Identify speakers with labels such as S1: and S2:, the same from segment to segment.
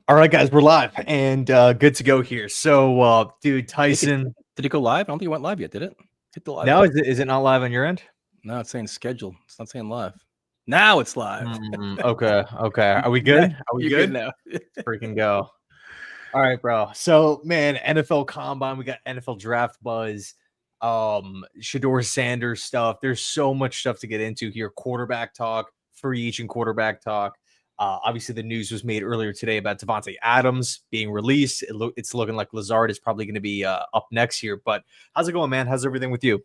S1: All right, guys, we're live and good to go here. So, dude, Tyson.
S2: Did it go live? I don't think it went live yet, did it? Hit the live
S1: Now,
S2: button.
S1: is it not live on your end?
S2: No, it's saying scheduled. It's not saying live. Now it's live.
S1: Okay. Are we
S2: Now
S1: good? Are we
S2: you're good
S1: good?
S2: now.
S1: Let's freaking go. All right, bro. So, man, NFL Combine, we got NFL Draft buzz, Shedeur Sanders stuff. There's so much stuff to get into here. Quarterback talk, free agent quarterback talk. Obviously, the news was made earlier today about Devontae Adams being released. It's looking like Lazard is probably going to be up next here. But how's it going, man? How's everything with you?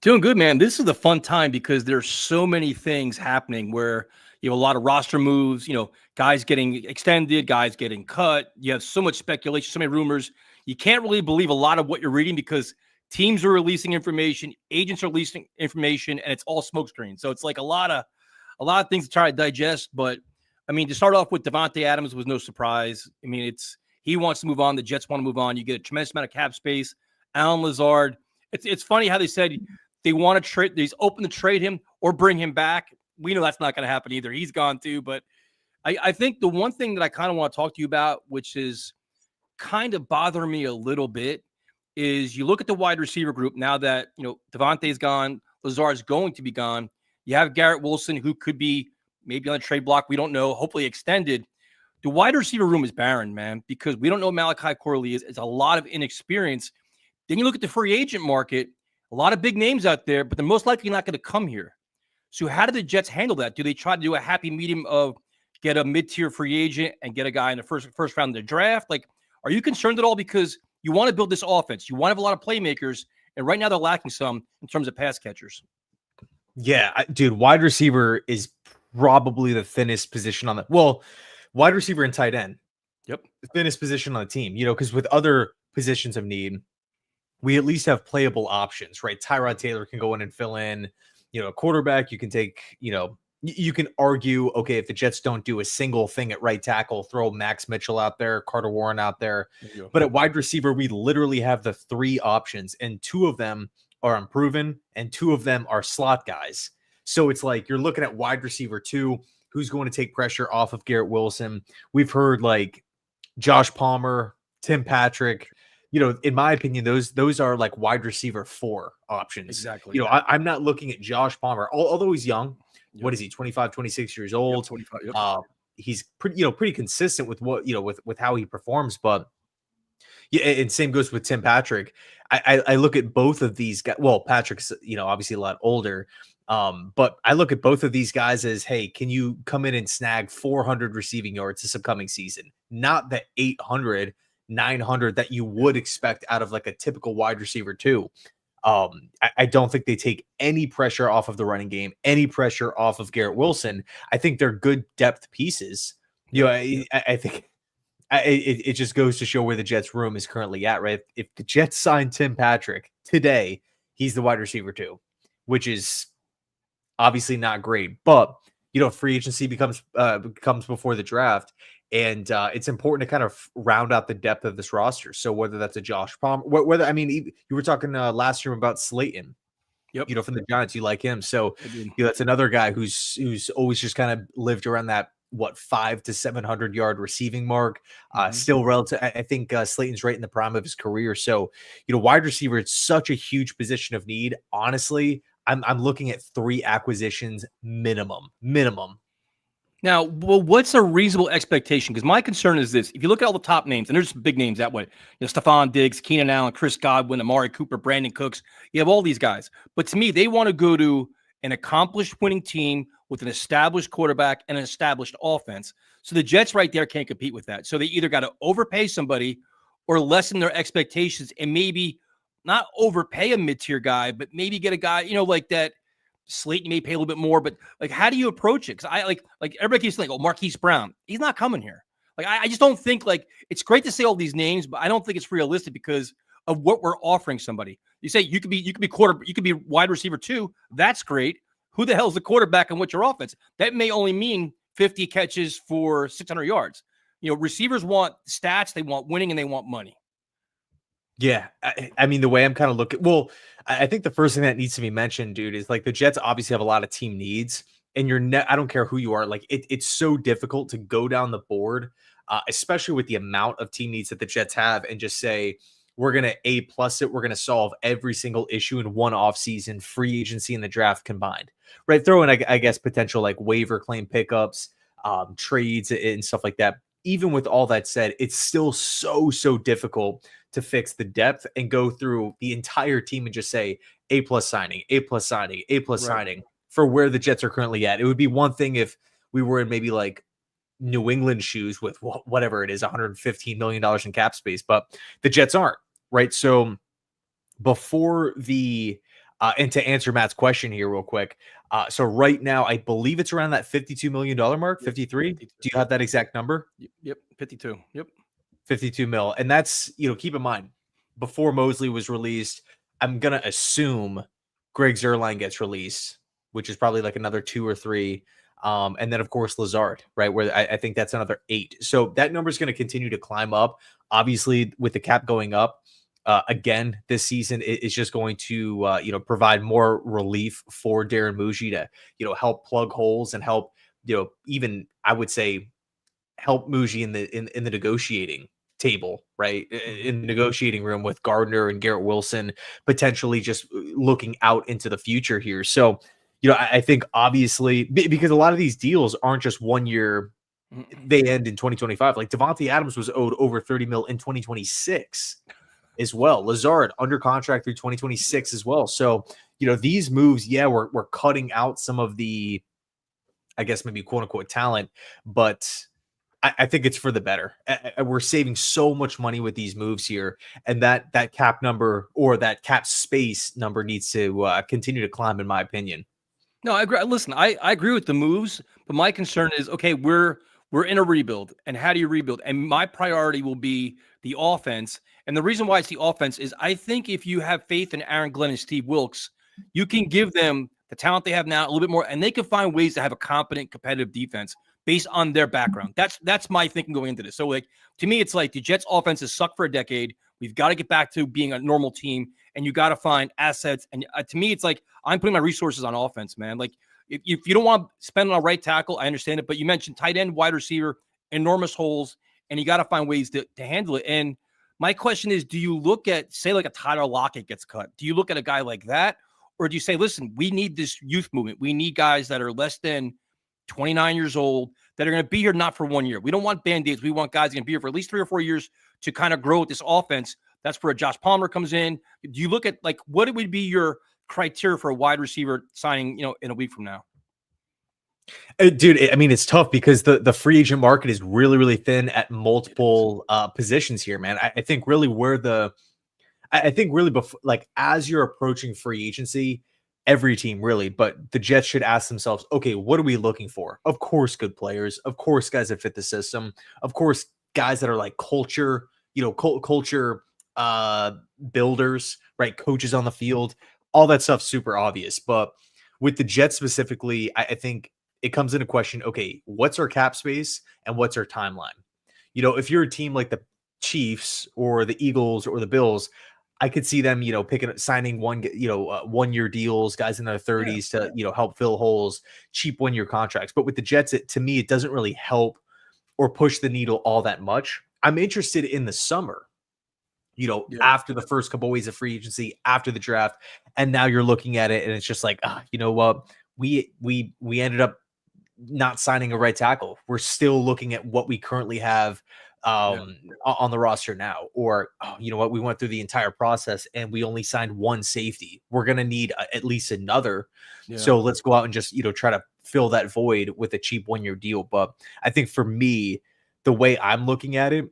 S2: Doing good, man. This is a fun time because there's so many things happening where you have a lot of roster moves, guys getting extended, guys getting cut. You have so much speculation, so many rumors. You can't really believe a lot of what you're reading because teams are releasing information, agents are releasing information, and it's all smokescreen. So it's like a lot of things to try to digest. But I mean, to start off with Devontae Adams was no surprise. I mean, he wants to move on. The Jets want to move on. You get a tremendous amount of cap space. Alan Lazard. It's funny how they said they want to trade. He's open to trade him or bring him back. We know that's not going to happen either. He's gone too. But I think the one thing that I kind of want to talk to you about, which is kind of bothering me a little bit, is you look at the wide receiver group now that Devontae's gone, Lazard's going to be gone. You have Garrett Wilson, who could be maybe on the trade block. We don't know. Hopefully extended. The wide receiver room is barren, man, because we don't know what Malachi Corley is. It's a lot of inexperience. Then you look at the free agent market, a lot of big names out there, but they're most likely not going to come here. So how do the Jets handle that? Do they try to do a happy medium of get a mid-tier free agent and get a guy in the first round of the draft? Like, are you concerned at all? Because you want to build this offense. You want to have a lot of playmakers, and right now they're lacking some in terms of pass catchers.
S1: Yeah, dude, wide receiver is probably the thinnest position on wide receiver and tight end.
S2: Yep.
S1: The thinnest position on the team, because with other positions of need, we at least have playable options, right? Tyrod Taylor can go in and fill in, a quarterback. You can take, you can argue, okay, if the Jets don't do a single thing at right tackle, throw Max Mitchell out there, Carter Warren out there. But at wide receiver, we literally have the three options, and two of them are unproven, and two of them are slot guys. So it's like you're looking at wide receiver 2, who's going to take pressure off of Garrett Wilson. We've heard like Josh Palmer, Tim Patrick. In my opinion, those are like wide receiver 4 options.
S2: Exactly.
S1: I'm not looking at Josh Palmer, although he's young.
S2: Yep.
S1: What is he? 25, 26 years old.
S2: Yep, 25. Yep.
S1: He's pretty consistent with what, with how he performs. But yeah, and same goes with Tim Patrick. I look at both of these guys. Well, Patrick's, obviously a lot older. But I look at both of these guys as, hey, can you come in and snag 400 receiving yards this upcoming season? Not the 800, 900 that you would expect out of like a typical wide receiver 2. I don't think they take any pressure off of the running game, any pressure off of Garrett Wilson. I think they're good depth pieces. I think it just goes to show where the Jets room is currently at, right? If the Jets sign Tim Patrick today, he's the wide receiver 2, which is obviously not great. But free agency comes before the draft, and it's important to kind of round out the depth of this roster. So whether that's a Josh Palmer, you were talking last year about Slayton.
S2: Yep.
S1: From the Giants, you like him. So that's another guy who's always just kind of lived around that 500 to 700 yard receiving mark. Still relative. I think Slayton's right in the prime of his career. So wide receiver, it's such a huge position of need. Honestly, I'm looking at 3 acquisitions minimum.
S2: Now, well, what's a reasonable expectation? Because my concern is this: if you look at all the top names, and there's some big names that way, Stephon Diggs, Keenan Allen, Chris Godwin, Amari Cooper, Brandon Cooks. You have all these guys, but to me, they want to go to an accomplished winning team with an established quarterback and an established offense. So the Jets right there can't compete with that. So they either got to overpay somebody or lessen their expectations and maybe not overpay a mid-tier guy, but maybe get a guy, like that. Slayton may pay a little bit more, but like, how do you approach it? Because I like everybody keeps saying, "Oh, Marquise Brown, he's not coming here." Like, I just don't think it's great to say all these names, but I don't think it's realistic because of what we're offering somebody. You say you could be wide receiver 2. That's great. Who the hell is the quarterback and what's your offense? That may only mean 50 catches for 600 yards. Receivers want stats, they want winning, and they want money.
S1: Yeah, I mean, the way I'm kind of looking, I think the first thing that needs to be mentioned, dude, is like the Jets obviously have a lot of team needs, and I don't care who you are, like it's so difficult to go down the board, especially with the amount of team needs that the Jets have, and just say we're gonna A plus it, we're gonna solve every single issue in one offseason, free agency and the draft combined, right? Throw in, I guess, potential like waiver claim pickups, trades and stuff like that. Even with all that said, it's still so difficult to fix the depth and go through the entire team and just say A plus signing, A plus signing, A plus
S2: Right.
S1: signing for where the Jets are currently at. It would be one thing if we were in maybe like New England shoes with whatever it is, $115 million in cap space, but the Jets aren't, right? So before the and to answer Matt's question here real quick, so right now I believe it's around that $52 million mark, 53.
S2: 52.
S1: Do you have that exact number?
S2: Yep. 52. Yep.
S1: 52 mil. And that's, keep in mind, before Mosley was released, I'm going to assume Greg Zuerlein gets released, which is probably like another 2 or 3. And then, of course, Lazard, right, where I think that's another 8. So that number is going to continue to climb up. Obviously, with the cap going up, again, this season is just going to, provide more relief for Darren Muji to, help plug holes and help, even I would say help Muji in the negotiating table, right? In the negotiating room with Gardner and Garrett Wilson, potentially just looking out into the future here. So, I think obviously because a lot of these deals aren't just 1 year, they end in 2025. Like Devontae Adams was owed over 30 mil in 2026 as well. Lazard under contract through 2026 as well. So, these moves, yeah, we're cutting out some of the, I guess maybe quote unquote talent, but I think it's for the better. We're saving so much money with these moves here, and that cap number or that cap space number needs to continue to climb, in my opinion.
S2: No, I agree. Listen, I agree with the moves, but my concern is, okay, we're in a rebuild, and how do you rebuild? And my priority will be the offense. And the reason why it's the offense is I think if you have faith in Aaron Glenn and Steve Wilks, you can give them the talent they have now a little bit more, and they can find ways to have a competent, competitive defense based on their background. That's my thinking going into this. So, like, to me, it's like the Jets' offense has sucked for a decade. We've got to get back to being a normal team, and you got to find assets. And to me, it's like I'm putting my resources on offense, man. Like, if you don't want to spend on a right tackle, I understand it. But you mentioned tight end, wide receiver, enormous holes, and you got to find ways to handle it. And my question is, do you look at, say, like a Tyler Lockett gets cut? Do you look at a guy like that? Or do you say, listen, we need this youth movement. We need guys that are less than 29 years old that are going to be here not for 1 year. We don't want Band-Aids. We want guys going to be here for at least 3 or 4 years to kind of grow with this offense. That's where Josh Palmer comes in. Do you look at, like, what would be your criteria for a wide receiver signing, in a week from now?
S1: Dude, I mean, it's tough because the free agent market is really thin at multiple positions here, man. I think really before, like, as you're approaching free agency, every team really, but the Jets should ask themselves, okay, what are we looking for? Of course, good players, of course, guys that fit the system, of course, guys that are like culture, culture builders, right? Coaches on the field, all that stuff, super obvious. But with the Jets specifically, I think it comes into question, okay, what's our cap space and what's our timeline? If you're a team like the Chiefs or the Eagles or the Bills, I could see them, signing 1 year deals, guys in their 30s to, help fill holes, cheap 1 year contracts. But with the Jets, to me, it doesn't really help or push the needle all that much. I'm interested in the summer, after the first couple of ways of free agency, after the draft. And now you're looking at it and it's just like, you know what? We ended up not signing a right tackle. We're still looking at what we currently have on the roster now, or you know what, we went through the entire process and we only signed one safety. We're gonna need at least another. So let's go out and just try to fill that void with a cheap 1 year deal. But I think for me, the way I'm looking at it,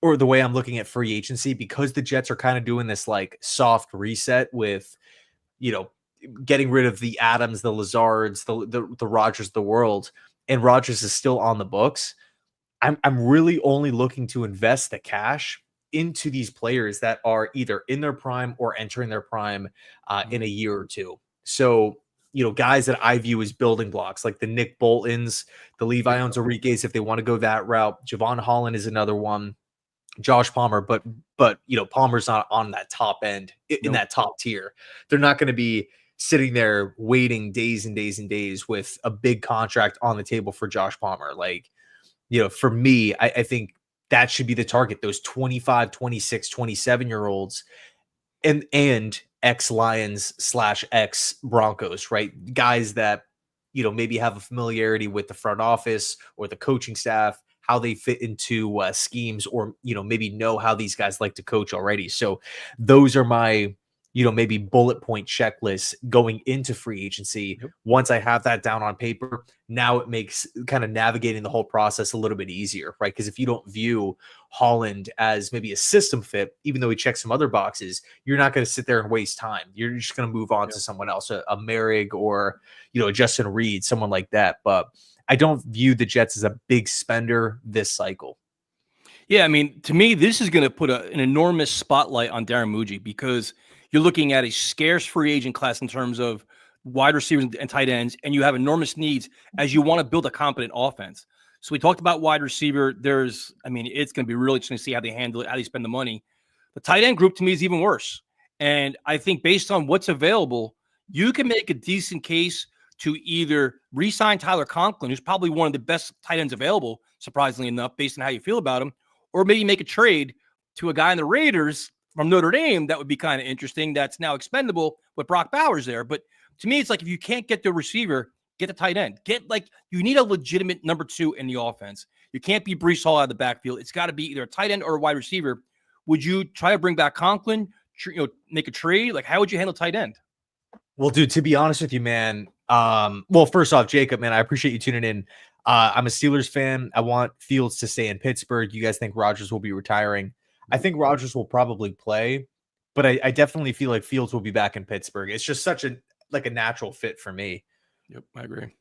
S1: or the way I'm looking at free agency, because the Jets are kind of doing this like soft reset with getting rid of the Adams, the Lazards, the Rodgers of the world, and Rodgers is still on the books. I'm really only looking to invest the cash into these players that are either in their prime or entering their prime in a year or two. So, guys that I view as building blocks, like the Nick Boltons, the Levi Onwuzurike's, if they want to go that route. Javon Holland is another one. Josh Palmer, but Palmer's not on that top end, in that top tier. They're not going to be sitting there waiting days and days and days with a big contract on the table for Josh Palmer. Like, for me, I think that should be the target. Those 25, 26, 27-year olds and ex Lions / ex Broncos, right? Guys that, maybe have a familiarity with the front office or the coaching staff, how they fit into schemes, or, maybe know how these guys like to coach already. So those are my, maybe bullet point checklist going into free agency.
S2: Yep.
S1: Once I have that down on paper, now it makes kind of navigating the whole process a little bit easier, right? Because if you don't view Holland as maybe a system fit, even though he checks some other boxes, you're not going to sit there and waste time. You're just going to move on to someone else, a Merrick or, a Justin Reed, someone like that. But I don't view the Jets as a big spender this cycle.
S2: Yeah, I mean, to me, this is going to put an enormous spotlight on Darren Muji, because you're looking at a scarce free agent class in terms of wide receivers and tight ends, and you have enormous needs as you want to build a competent offense. So we talked about wide receiver. It's going to be really interesting to see how they handle it, how they spend the money. The tight end group to me is even worse. And I think based on what's available, you can make a decent case to either re-sign Tyler Conklin, who's probably one of the best tight ends available, surprisingly enough, based on how you feel about him, or maybe make a trade to a guy in the Raiders from Notre Dame. That would be kind of interesting. That's now expendable with Brock Bowers there. But to me, it's like, if you can't get the receiver, get the tight end. You need a legitimate number 2 in the offense. You can't be Breece Hall out of the backfield. It's got to be either a tight end or a wide receiver. Would you try to bring back Conklin, make a trade? Like, how would you handle tight end?
S1: Well, dude, to be honest with you, man, well, first off, Jacob, man, I appreciate you tuning in. I'm a Steelers fan. I want Fields to stay in Pittsburgh. You guys think Rodgers will be retiring? I think Rodgers will probably play, but I definitely feel like Fields will be back in Pittsburgh. It's just such a natural fit for me.
S2: Yep, I agree.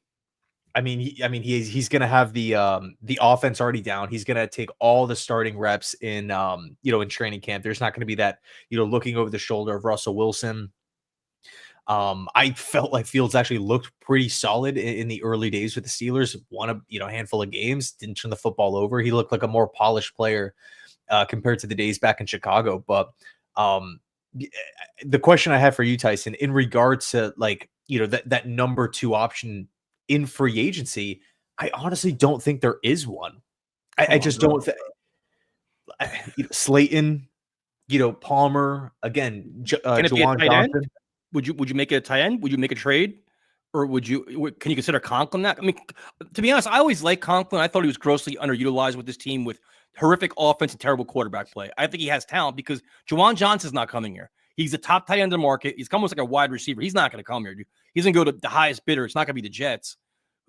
S1: He's going to have the offense already down. He's going to take all the starting reps in in training camp. There's not going to be that, looking over the shoulder of Russell Wilson. I felt like Fields actually looked pretty solid in the early days with the Steelers. Won a handful of games, didn't turn the football over. He looked like a more polished player compared to the days back in Chicago. But the question I have for you, Tyson, in regards to that number 2 option in free agency, I honestly don't think there is one. I just don't. Slayton, Palmer again. Jawan Johnson.
S2: Would you make it a tight end? Would you make a trade? Or can you consider Conklin that? I mean, to be honest, I always liked Conklin. I thought he was grossly underutilized with this team with horrific offense and terrible quarterback play. I think he has talent, because Jawan Johnson's not coming here. He's a top tight end in the market. He's almost like a wide receiver. He's not going to come here, dude. He's going to go to the highest bidder. It's not going to be the Jets.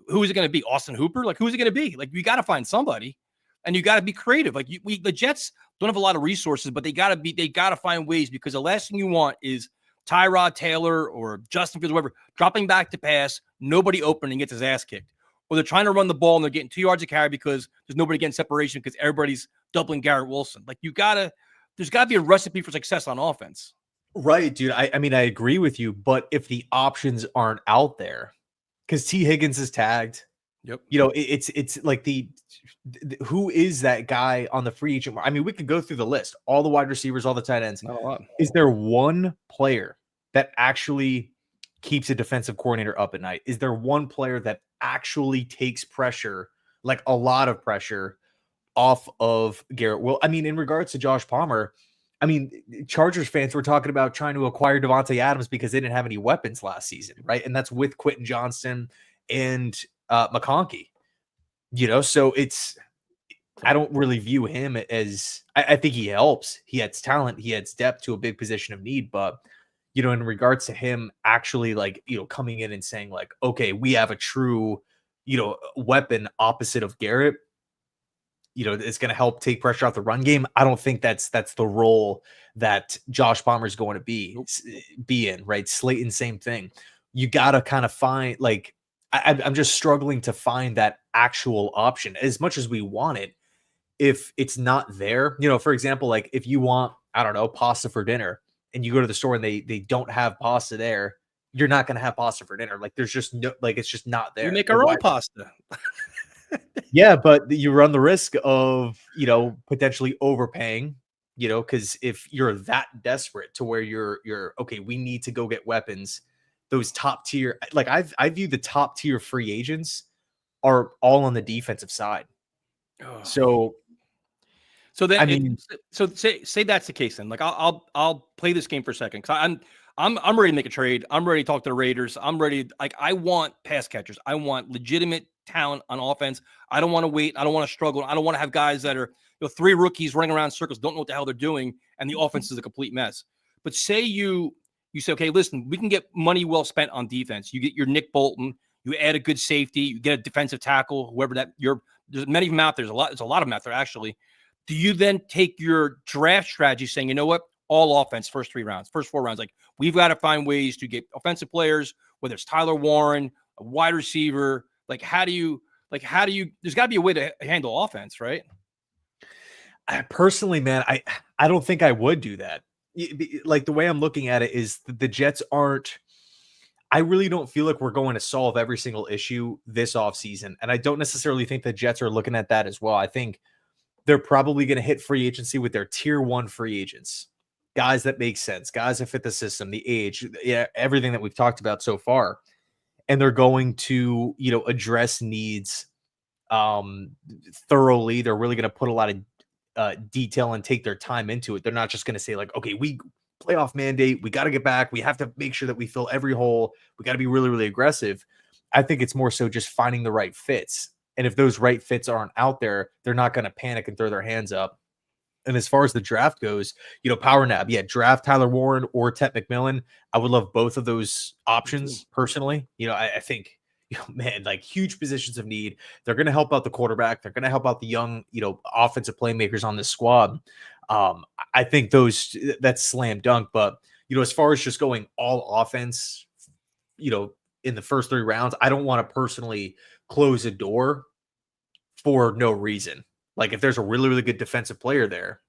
S2: Who is it going to be? Austin Hooper? Like, who's it going to be? Like, you got to find somebody, and you got to be creative. Like, the Jets don't have a lot of resources, but they got to find ways, because the last thing you want is Tyrod Taylor or Justin Fields, whoever, dropping back to pass, nobody open, and gets his ass kicked. Or they're trying to run the ball and they're getting 2 yards of carry because there's nobody getting separation because everybody's doubling Garrett Wilson. Like, there's got to be a recipe for success on offense.
S1: Right, dude. I agree with you, but if the options aren't out there, because T. Higgins is tagged,
S2: yep.
S1: It's like who is that guy on the free agent? I mean, we could go through the list, all the wide receivers, all the tight ends.
S2: Not a lot.
S1: Is there one player that actually keeps a defensive coordinator up at night? Is there one player that actually takes pressure, like a lot of pressure, off of Garrett? Well, I mean, in regards to Josh Palmer, I mean, Chargers fans were talking about trying to acquire Devontae Adams because they didn't have any weapons last season, right? And that's with Quentin Johnston and McConkey. So I don't really view him as, I think he helps. He adds talent. He adds depth to a big position of need. But, in regards to him actually coming in and saying like, okay, we have a true, weapon opposite of Garrett, it's going to help take pressure off the run game. I don't think that's the role that Josh Palmer is going to be in, right? Slayton, same thing. You got to kind of find, like, I'm just struggling to find that actual option as much as we want it. If it's not there, for example, like if you want, I don't know, pasta for dinner and you go to the store and they don't have pasta there, you're not going to have pasta for dinner. Like there's just no, like, it's just not there.
S2: We make our own pasta.
S1: Yeah, but you run the risk of, potentially overpaying, because if you're that desperate to where you're okay, we need to go get weapons those top tier, like I view the top tier free agents are all on the defensive side.
S2: Oh.
S1: So
S2: So then,
S1: I mean,
S2: so say that's the case. Then, like, I'll play this game for a second because I'm ready to make a trade. I'm ready to talk to the Raiders. I'm ready. Like, I want pass catchers. I want legitimate talent on offense. I don't want to wait. I don't want to struggle. I don't want to have guys that are 3 rookies running around in circles, don't know what the hell they're doing, and the offense is a complete mess. But say you say, okay, listen, we can get money well spent on defense. You get your Nick Bolton. You add a good safety. You get a defensive tackle, whoever that there's many of them out there. There's a lot of them out there actually. Do you then take your draft strategy saying, you know what, all offense, first 4 rounds, like we've got to find ways to get offensive players, whether it's Tyler Warren, a wide receiver, like how do you, there's got to be a way to handle offense, right?
S1: personally, man, I don't think I would do that. Like the way I'm looking at it is the Jets aren't, I really don't feel like we're going to solve every single issue this offseason. And I don't necessarily think the Jets are looking at that as well. I think they're probably going to hit free agency with their tier 1 free agents, guys that make sense, guys that fit the system, the age, everything that we've talked about so far. And they're going to, address needs thoroughly. They're really going to put a lot of detail and take their time into it. They're not just going to say like, okay, we playoff mandate, we got to get back. We have to make sure that we fill every hole. We got to be really, really aggressive. I think it's more so just finding the right fits. And if those right fits aren't out there, they're not going to panic and throw their hands up. And as far as the draft goes, power nab, draft Tyler Warren or Tet McMillan. I would love both of those options personally. I think, man, like huge positions of need. They're going to help out the quarterback. They're going to help out the young, offensive playmakers on this squad. I think that's slam dunk. But, as far as just going all offense, in the first 3 rounds, I don't want to personally close a door for no reason. Like if there's a really, really good defensive player there,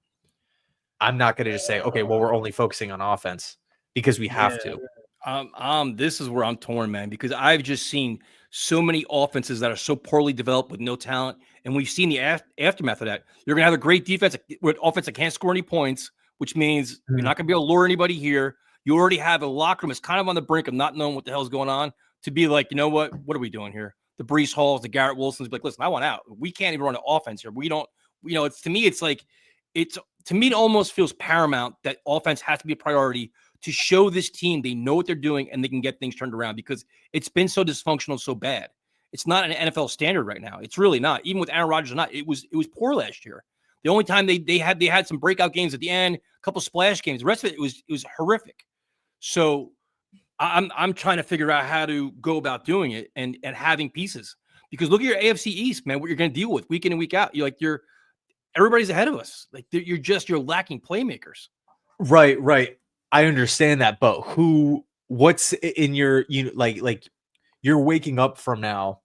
S1: I'm not going to just say, okay, well, we're only focusing on offense because we have to.
S2: This is where I'm torn, man, because I've just seen so many offenses that are so poorly developed with no talent. And we've seen the aftermath of that. You're going to have a great defense with offense that can't score any points, which means you're not going to be able to lure anybody here. You already have a locker room that's kind of on the brink of not knowing what the hell is going on to be like, you know what are we doing here? The Breece Halls, the Garrett Wilsons, be like, listen, I want out. We can't even run an offense here. We don't, to me, it almost feels paramount that offense has to be a priority to show this team they know what they're doing and they can get things turned around because it's been so dysfunctional, so bad. It's not an NFL standard right now. It's really not. Even with Aaron Rodgers or not, it was poor last year. The only time they had some breakout games at the end, a couple splash games. The rest of it was horrific. So I'm trying to figure out how to go about doing it and having pieces because look at your AFC East, man, what you're going to deal with week in and week out. Everybody's ahead of us. Like you're lacking playmakers.
S1: Right. I understand that, but what's in your, like you're waking up from now,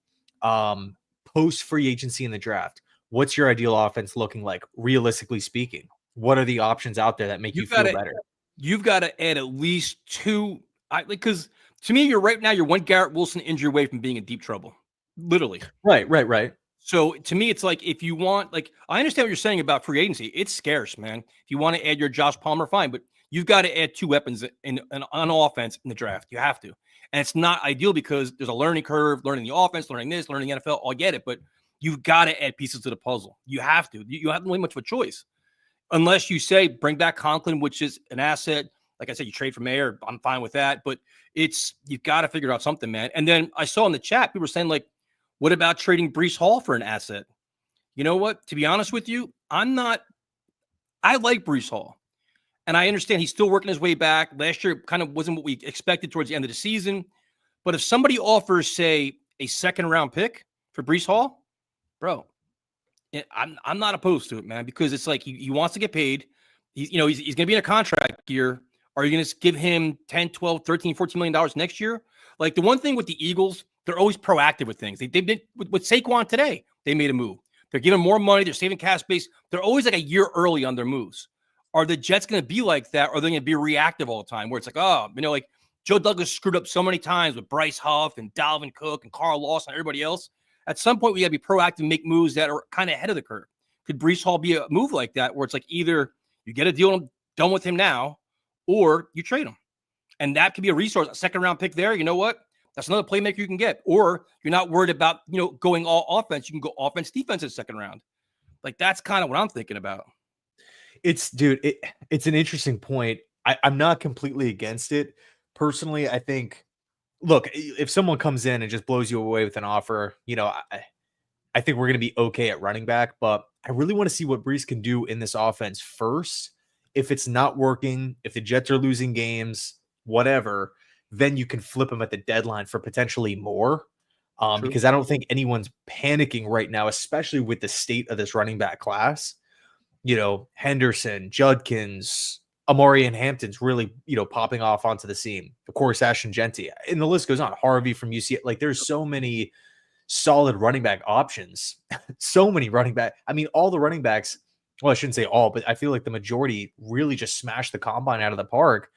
S1: post free agency in the draft. What's your ideal offense looking like? Realistically speaking, what are the options out there that make you feel better?
S2: You've got to add at least 2. Because to me, you're one Garrett Wilson injury away from being in deep trouble, literally.
S1: Right.
S2: So to me, it's like if you want, like, I understand what you're saying about free agency. It's scarce, man. If you want to add your Josh Palmer, fine, but you've got to add 2 weapons on offense in the draft. You have to, and it's not ideal because there's a learning curve, learning the offense, learning this, learning the NFL. I get it, but you've got to add pieces to the puzzle. You have to. You haven't really much of a choice, unless you say bring back Conklin, which is an asset. Like I said, you trade for Mayer. I'm fine with that. But you've got to figure out something, man. And then I saw in the chat, people were saying, like, what about trading Breece Hall for an asset? You know what? To be honest with you, I like Breece Hall. And I understand he's still working his way back. Last year kind of wasn't what we expected towards the end of the season. But if somebody offers, say, a 2nd-round pick for Breece Hall, bro, I'm not opposed to it, man, because it's like he wants to get paid. He's going to be in a contract year. Are you going to give him 10, 12, 13, $14 million next year? Like the one thing with the Eagles, they're always proactive with things. They did with Saquon today. They made a move. They're giving more money. They're saving cap space. They're always like a year early on their moves. Are the Jets going to be like that? Or are they going to be reactive all the time where it's like, like Joe Douglas screwed up so many times with Bryce Huff and Dalvin Cook and Carl Lawson and everybody else. At some point, we got to be proactive and make moves that are kind of ahead of the curve. Could Breece Hall be a move like that where it's like either you get a deal done with him now or you trade him? And that could be a resource, a second round pick there. You know what? That's another playmaker you can get. Or you're not worried about, going all offense. You can go offense, defense in second round. Like, that's kind of what I'm thinking about.
S1: It's an interesting point. I'm not completely against it. Personally, I think, look, if someone comes in and just blows you away with an offer, I think we're going to be okay at running back, but I really want to see what Breece can do in this offense first. If it's not working, if the Jets are losing games, whatever, then you can flip him at the deadline for potentially more. Because I don't think anyone's panicking right now, especially with the state of this running back class. Henderson, Judkins, Amari and Hampton's really, popping off onto the scene. Of course, Ashton Genty, and the list goes on. Harvey from UCLA. Like, there's so many solid running back options. So many running back. I mean, all the running backs, well, I shouldn't say all, but I feel like the majority really just smashed the combine out of the park.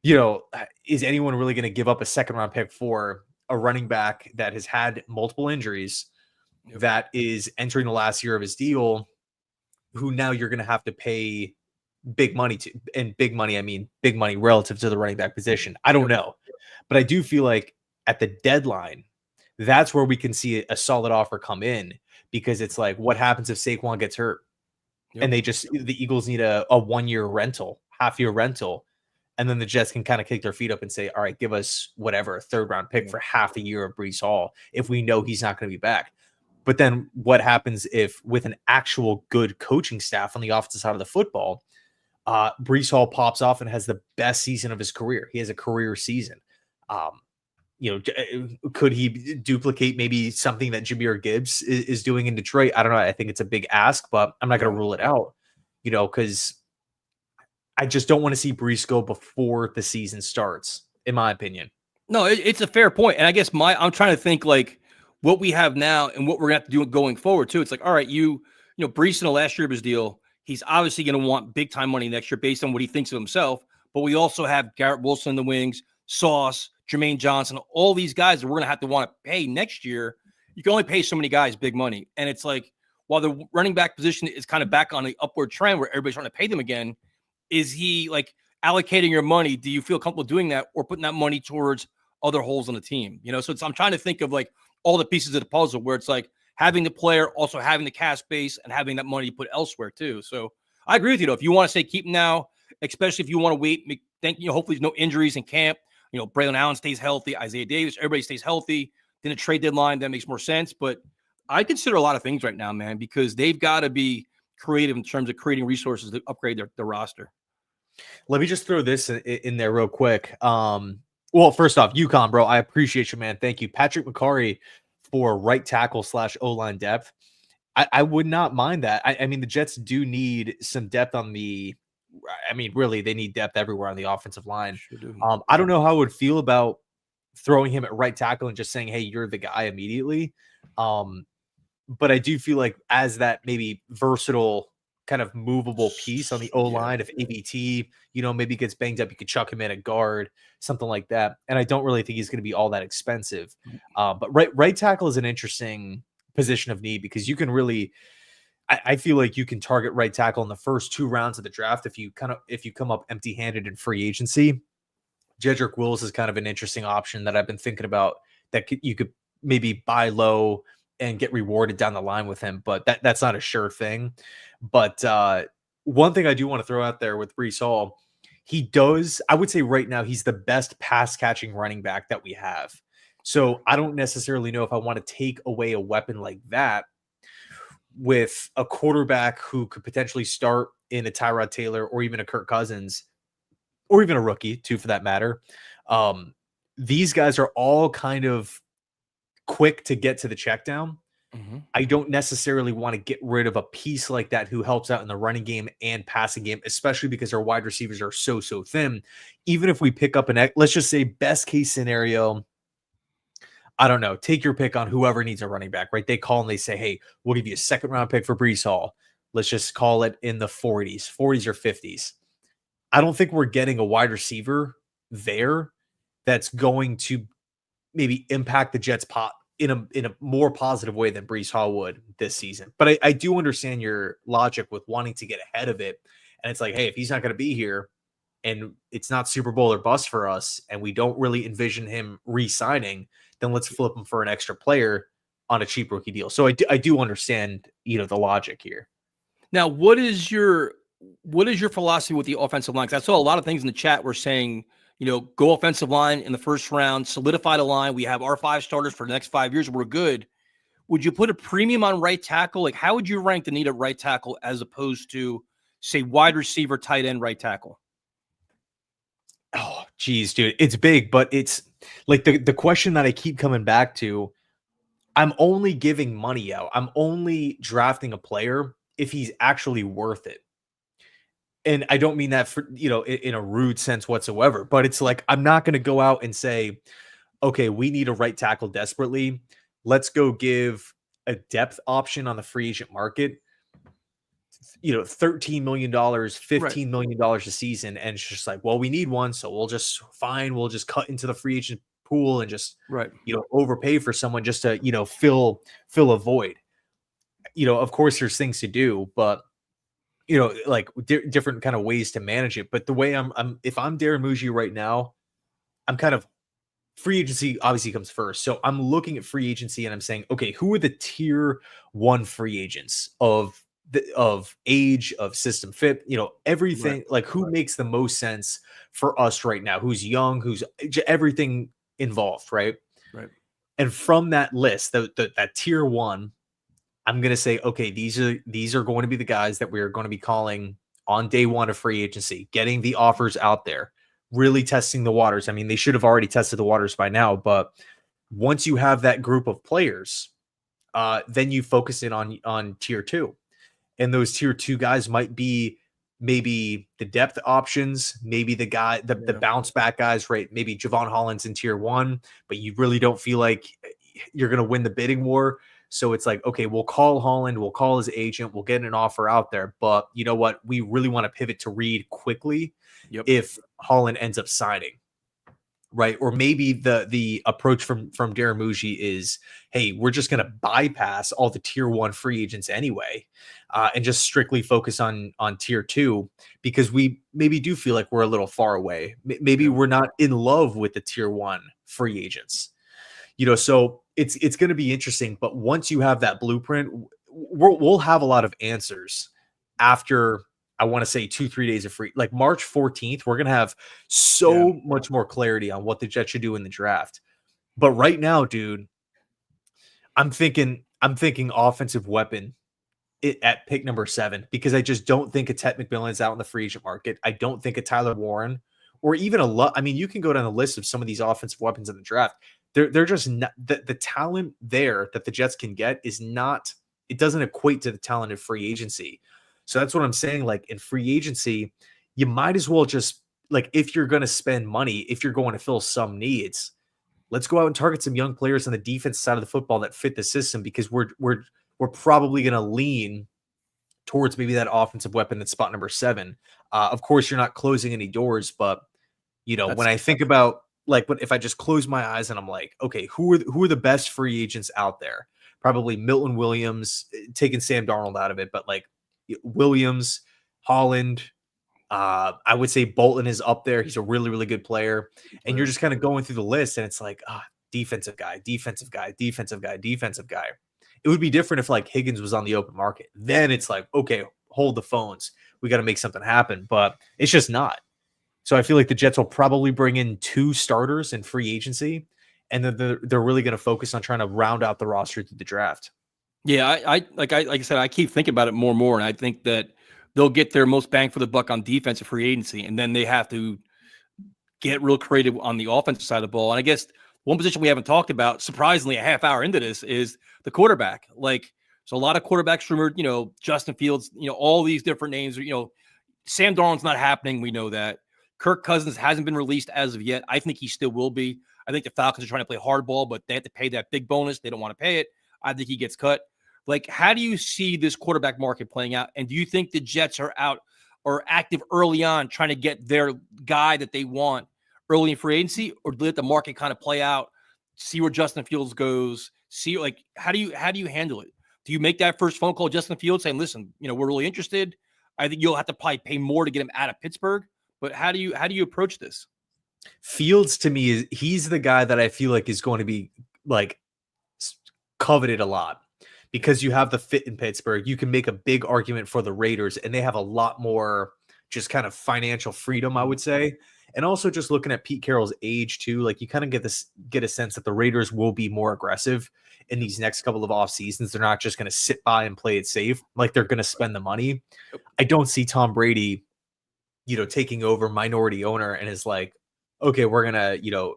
S1: Is anyone really going to give up a second round pick for a running back that has had multiple injuries, that is entering the last year of his deal, who now you're going to have to pay big money to? And big money, I mean big money relative to the running back position. I don't know. But I do feel like at the deadline, that's where we can see a solid offer come in, because it's like, what happens if Saquon gets hurt? And the Eagles need a 1-year rental, half-year rental. And then the Jets can kind of kick their feet up and say, all right, give us whatever, a third-round pick for half a year of Breece Hall if we know he's not going to be back. But then what happens if, with an actual good coaching staff on the offensive side of the football, Breece Hall pops off and has the best season of his career? He has a career season. Could he duplicate maybe something that Jahmyr Gibbs is doing in Detroit? I don't know. I think it's a big ask, but I'm not going to rule it out, because I just don't want to see Breece go before the season starts, in my opinion.
S2: No, it's a fair point. And I guess I'm trying to think like what we have now and what we're going to have to do going forward too. It's like, all right, Breece in the last year of his deal, he's obviously going to want big time money next year based on what he thinks of himself. But we also have Garrett Wilson in the wings, Sauce, Jermaine Johnson, all these guys that we're going to have to want to pay next year. You can only pay so many guys big money. And it's like, while the running back position is kind of back on the upward trend where everybody's trying to pay them again, is he like allocating your money? Do you feel comfortable doing that, or putting that money towards other holes on the team? So I'm trying to think of like all the pieces of the puzzle where it's like having the player, also having the cash base, and having that money put elsewhere too. So I agree with you though. If you want to say keep him now, especially if you want to wait, hopefully there's no injuries in camp. Braylon Allen stays healthy, Isaiah Davis, everybody stays healthy. Then a trade deadline, that makes more sense. But I consider a lot of things right now, man, because they've got to be creative in terms of creating resources to upgrade their roster.
S1: Let me just throw this in there real quick. Well, first off, UConn, bro, I appreciate you, man. Thank you. Patrick McCarry for right tackle / O-line depth. I would not mind that. I mean, the Jets do need some depth on the – I mean, really, they need depth everywhere on the offensive line.
S2: Sure do.
S1: I don't know how I would feel about throwing him at right tackle and just saying, hey, you're the guy immediately. But I do feel like as that maybe versatile kind of movable piece on the O-line, if ABT, maybe gets banged up, you could chuck him in at guard, something like that. And I don't really think he's going to be all that expensive. But right tackle is an interesting position of need, because you can really – I feel like you can target right tackle in the first 2 rounds of the draft if you come up empty-handed in free agency. Jedrick Wills is kind of an interesting option that I've been thinking about, that you could maybe buy low and get rewarded down the line with him, but that's not a sure thing. But one thing I do want to throw out there with Breece Hall, I would say right now he's the best pass-catching running back that we have. So I don't necessarily know if I want to take away a weapon like that with a quarterback who could potentially start in a Tyrod Taylor or even a Kirk Cousins or even a rookie too, for that matter. These guys are all kind of quick to get to the check down.
S2: Mm-hmm.
S1: I don't necessarily want to get rid of a piece like that who helps out in the running game and passing game, especially because our wide receivers are so thin. Even if we pick up let's just say best case scenario, I don't know, take your pick on whoever needs a running back, right? They call and they say, hey, we'll give you a second round pick for Breece Hall. Let's just call it in the 40s or 50s. I don't think we're getting a wide receiver there that's going to maybe impact the Jets in a more positive way than Breece Hall would this season. But I do understand your logic with wanting to get ahead of it. And it's like, hey, if he's not going to be here, and it's not Super Bowl or bust for us, and we don't really envision him re-signing, then let's flip him for an extra player on a cheap rookie deal. So I do understand, the logic here.
S2: Now, what is your philosophy with the offensive line? Because I saw a lot of things in the chat were saying, go offensive line in the first round, solidify the line. We have our 5 starters for the next 5 years. We're good. Would you put a premium on right tackle? Like, how would you rank the need at right tackle as opposed to, say, wide receiver, tight end, right tackle?
S1: Oh, geez, dude, it's big, but it's like the question that I keep coming back to. I'm only giving money out. I'm only drafting a player if he's actually worth it. And I don't mean that for, in a rude sense whatsoever, but it's like, I'm not going to go out and say, okay, we need a right tackle desperately. Let's go give a depth option on the free agent market, $13 million, $15 million a season. And it's just like, well, we need one. So we'll just cut into the free agent pool and just, overpay for someone just to, fill a void. Of course there's things to do, but like different kind of ways to manage it. But the way if I'm Darren Muji right now, I'm kind of, free agency obviously comes first. So I'm looking at free agency and I'm saying, okay, who are the tier 1 free agents of age, of system fit, everything, like who makes the most sense for us right now, who's young, who's everything involved. Right. And from that list, that tier 1, I'm going to say, okay, these are going to be the guys that we're going to be calling on day 1 of free agency, getting the offers out there, really testing the waters. I mean, they should have already tested the waters by now, but once you have that group of players, then you focus in on tier 2. And those tier 2 guys might be maybe the depth options, maybe the bounce back guys, right? Maybe Javon Holland's in tier 1, but you really don't feel like you're going to win the bidding war. So it's like, okay, we'll call Holland, we'll call his agent, we'll get an offer out there. But you know what? We really want to pivot to Reed quickly if Holland ends up signing. Right. Or maybe the approach from Darren Muji is, hey, we're just going to bypass all the tier 1 free agents anyway, and just strictly focus on tier 2, because we maybe do feel like we're a little far away. Maybe we're not in love with the tier 1 free agents. So it's going to be interesting. But once you have that blueprint, we'll have a lot of answers after, I want to say 2-3 days of free, like March 14th, we're going to have so much more clarity on what the Jets should do in the draft. But right now, dude, I'm thinking offensive weapon at pick number 7, because I just don't think a Ted McMillan is out in the free agent market. I don't think a Tyler Warren or even I mean, you can go down the list of some of these offensive weapons in the draft. They're just not, the talent there that the Jets can get is not, it doesn't equate to the talent in free agency. So that's what I'm saying. Like in free agency, you might as well just, like, if you're going to spend money, if you're going to fill some needs, let's go out and target some young players on the defense side of the football that fit the system, because we're probably going to lean towards maybe that offensive weapon at spot number 7. Of course, you're not closing any doors, but when I think about, like, but if I just close my eyes and I'm like, okay, who are the best free agents out there? Probably Milton Williams, taking Sam Darnold out of it, but like Williams, Holland, I would say Bolton is up there. He's a really, really good player. And you're just kind of going through the list and it's like, defensive guy, defensive guy, defensive guy, defensive guy. It would be different if like Higgins was on the open market. Then it's like, okay, hold the phones. We got to make something happen, but it's just not. So I feel like the Jets will probably bring in 2 starters in free agency, and then they're really going to focus on trying to round out the roster through the draft.
S2: Yeah, like I said, I keep thinking about it more and more, and I think that they'll get their most bang for the buck on defensive free agency, and then they have to get real creative on the offensive side of the ball. And I guess one position we haven't talked about, surprisingly, a half hour into this, is the quarterback. Like, so a lot of quarterbacks rumored, Justin Fields, all these different names, Sam Darnold's not happening. We know that. Kirk Cousins hasn't been released as of yet. I think he still will be. I think the Falcons are trying to play hardball, but they have to pay that big bonus. They don't want to pay it. I think he gets cut. Like, how do you see this quarterback market playing out? And do you think the Jets are out or active early on trying to get their guy that they want early in free agency, or let the market kind of play out, see where Justin Fields goes, see, like, how do you handle it? Do you make that first phone call, Justin Fields, saying, listen, we're really interested? I think you'll have to probably pay more to get him out of Pittsburgh. But how do you approach this?
S1: Fields to me he's the guy that I feel like is going to be like coveted a lot because you have the fit in Pittsburgh. You can make a big argument for the Raiders, and they have a lot more just kind of financial freedom, I would say. And also just looking at Pete Carroll's age too, like you kind of get a sense that the Raiders will be more aggressive in these next couple of off seasons. They're not just going to sit by and play it safe. Like they're going to spend the money. I don't see Tom Brady, taking over minority owner and is like, okay, we're going to,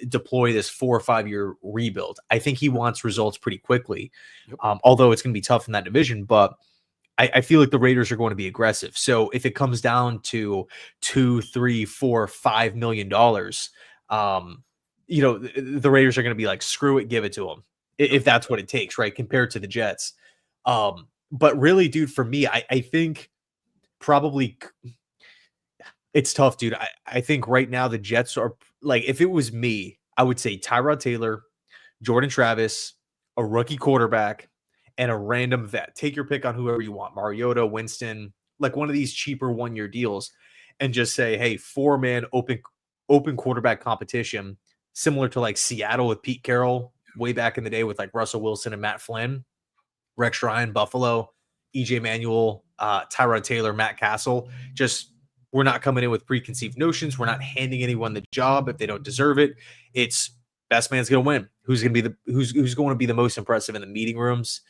S1: deploy this 4 or 5 year rebuild. I think he wants results pretty quickly. Although it's going to be tough in that division, but I feel like the Raiders are going to be aggressive. So if it comes down to $2, $3, $4, $5 million, the Raiders are going to be like, screw it, give it to them if that's what it takes, right? Compared to the Jets. But really, dude, for me, I think probably it's tough, dude. I think right now the Jets are like, if it was me, I would say Tyrod Taylor, Jordan Travis, a rookie quarterback, and a random vet. Take your pick on whoever you want, Mariota, Winston, like one of these cheaper 1-year deals, and just say, hey, 4-man open quarterback competition, similar to like Seattle with Pete Carroll way back in the day with like Russell Wilson and Matt Flynn, Rex Ryan, Buffalo, EJ Manuel, Tyrod Taylor, Matt Castle. Just we're not coming in with preconceived notions. We're not handing anyone the job if they don't deserve it. It's best man's going to win. Who's going to be the most impressive in the meeting rooms,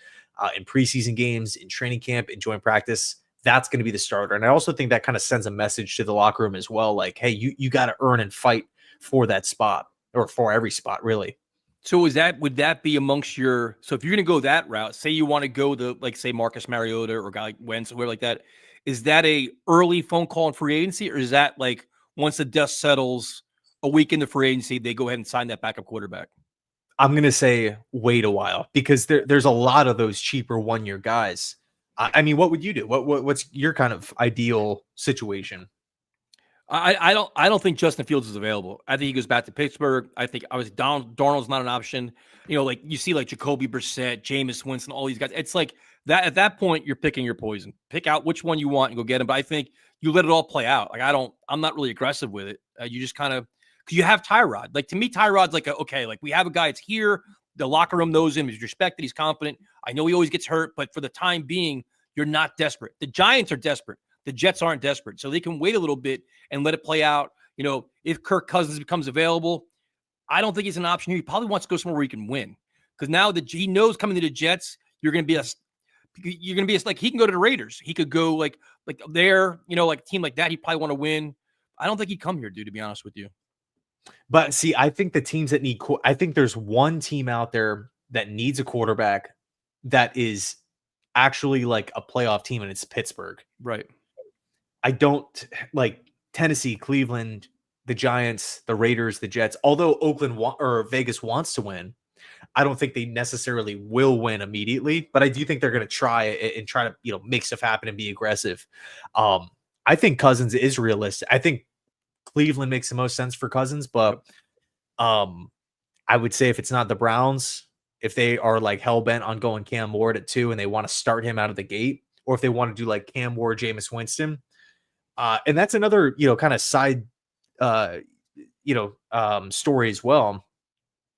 S1: in preseason games, in training camp, in joint practice. That's going to be the starter. And I also think that kind of sends a message to the locker room as well. Like, hey, you got to earn and fight for that spot, or for every spot, really.
S2: So would that be amongst your, so if you're going to go that route, say you want to go say Marcus Mariota or a guy like Wentz or whoever like that, is that a early phone call in free agency, or is that like once the dust settles a week into free agency, they go ahead and sign that backup quarterback?
S1: I'm going to say wait a while, because there's a lot of those cheaper 1-year guys. I mean, what would you do? What's your kind of ideal situation?
S2: I don't think Justin Fields is available. I think he goes back to Pittsburgh. I think obviously Darnold's not an option. Like you see like Jacoby Brissett, Jameis Winston, all these guys. It's like that at that point you're picking your poison. Pick out which one you want and go get him. But I think you let it all play out. Like I'm not really aggressive with it. You just kind of, because you have Tyrod. Like to me, Tyrod's like okay, like we have a guy that's here. The locker room knows him. He's respected. He's confident. I know he always gets hurt, but for the time being, you're not desperate. The Giants are desperate. The Jets aren't desperate, so they can wait a little bit and let it play out. If Kirk Cousins becomes available, I don't think he's an option here. He probably wants to go somewhere where he can win, because now that he knows coming to the Jets, you're going to be like he can go to the Raiders. He could go like there, like a team like that. He probably want to win. I don't think he'd come here, dude. To be honest with you.
S1: But see, I think the teams that need, I think there's one team out there that needs a quarterback that is actually like a playoff team, and it's Pittsburgh.
S2: Right.
S1: I don't like Tennessee, Cleveland, the Giants, the Raiders, the Jets. Although Oakland or Vegas wants to win, I don't think they necessarily will win immediately. But I do think they're going to try and try to make stuff happen and be aggressive. I think Cousins is realistic. I think Cleveland makes the most sense for Cousins, but I would say if it's not the Browns, if they are like hell bent on going Cam Ward at 2 and they want to start him out of the gate, or if they want to do like Cam Ward, Jameis Winston. And that's another, kind of side, story as well.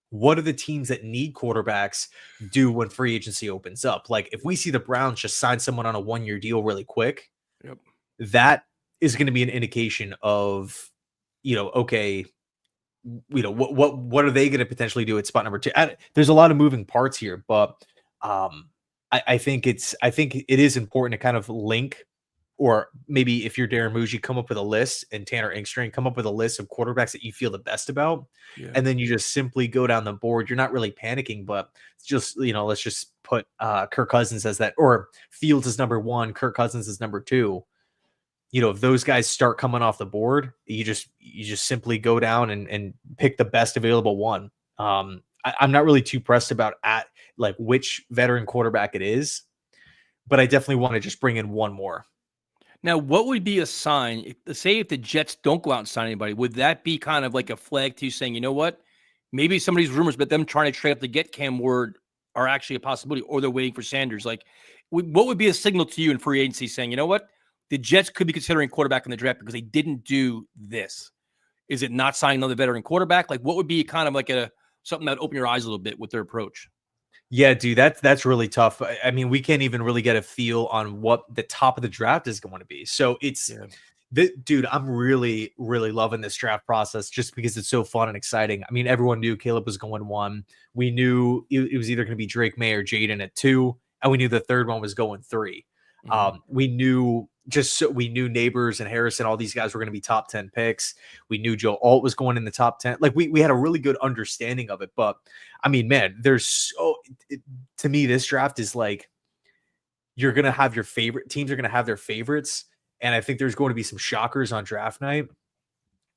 S1: What do the teams that need quarterbacks do when free agency opens up? Like if we see the Browns just sign someone on a 1-year deal really quick, that is going to be an indication of, okay, what are they going to potentially do at spot number 2? There's a lot of moving parts here, but I think it is important to kind of link. Or maybe if you're Darren Muji, come up with a list, and Tanner Inkstring, come up with a list of quarterbacks that you feel the best about. Yeah. And then you just simply go down the board. You're not really panicking, but it's just, let's just put Kirk Cousins as that, or Fields as number 1, Kirk Cousins as number 2. If those guys start coming off the board, you just simply go down and pick the best available one. I'm not really too pressed about like which veteran quarterback it is, but I definitely want to just bring in one more.
S2: Now, what would be a sign, if the Jets don't go out and sign anybody, would that be kind of like a flag to you saying, you know what, maybe some of these rumors about them trying to trade up to get Cam Ward are actually a possibility, or they're waiting for Sanders? Like, what would be a signal to you in free agency saying, you know what, the Jets could be considering quarterback in the draft because they didn't do this? Is it not signing another veteran quarterback? Like, what would be kind of like something that would open your eyes a little bit with their approach?
S1: Yeah, dude, that's really tough. I mean, we can't even really get a feel on what the top of the draft is going to be. So it's
S2: Yeah.
S1: dude, I'm really, really loving this draft process just because it's so fun and exciting. I mean, everyone knew Caleb was going 1. We knew it was either going to be Drake May or Jaden at 2, and we knew the third one was going 3. We knew we knew Neighbors and Harrison, all these guys were going to be top 10 picks. We knew Joe Alt was going in the top 10. Like we had a really good understanding of it. But I mean, man, to me, this draft is like, you're going to have your favorite teams are going to have their favorites. And I think there's going to be some shockers on draft night.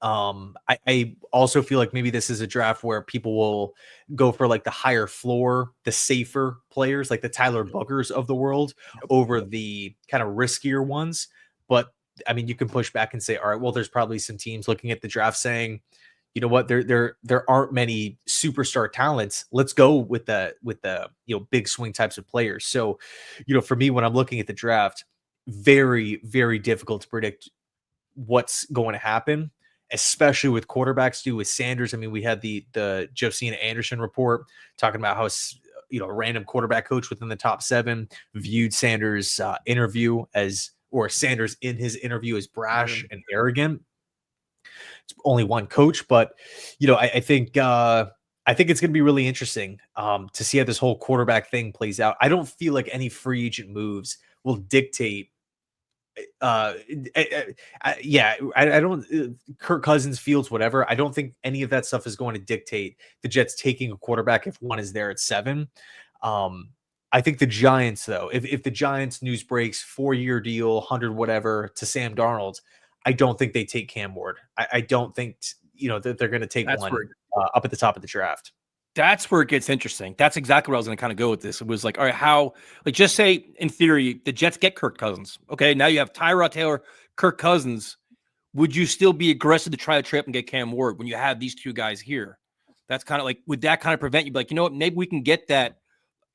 S1: I also feel like maybe this is a draft where people will go for like the higher floor, the safer players, like the Tyler Bookers of the world, over the kind of riskier ones. But I mean, you can push back and say, all right, well, there's probably some teams looking at the draft saying, you know what, there aren't many superstar talents. Let's go with the big swing types of players. So, for me, when I'm looking at the draft, very, very difficult to predict what's going to happen, especially with quarterbacks too. With Sanders, I mean, we had the Josina Anderson report talking about how a random quarterback coach within the top 7 viewed Sanders' interview Sanders in his interview as brash and arrogant. It's only one coach, but I think it's going to be really interesting to see how this whole quarterback thing plays out. I don't feel like any free agent moves will dictate. I don't. Kirk Cousins, Fields, whatever. I don't think any of that stuff is going to dictate the Jets taking a quarterback if one is there at 7. I think the Giants, though, if the Giants news breaks, 4-year deal, 100 whatever to Sam Darnold, I don't think they take Cam Ward. I don't think that they're going to take one up at the top of the draft.
S2: That's where it gets interesting. That's exactly where I was going to kind of go with this. It was like, all right, just say in theory, the Jets get Kirk Cousins. Okay, now you have Tyrod Taylor, Kirk Cousins. Would you still be aggressive to try to trade up and get Cam Ward when you have these two guys here? That's kind of like, would that kind of prevent you? Like, you know what, maybe we can get that.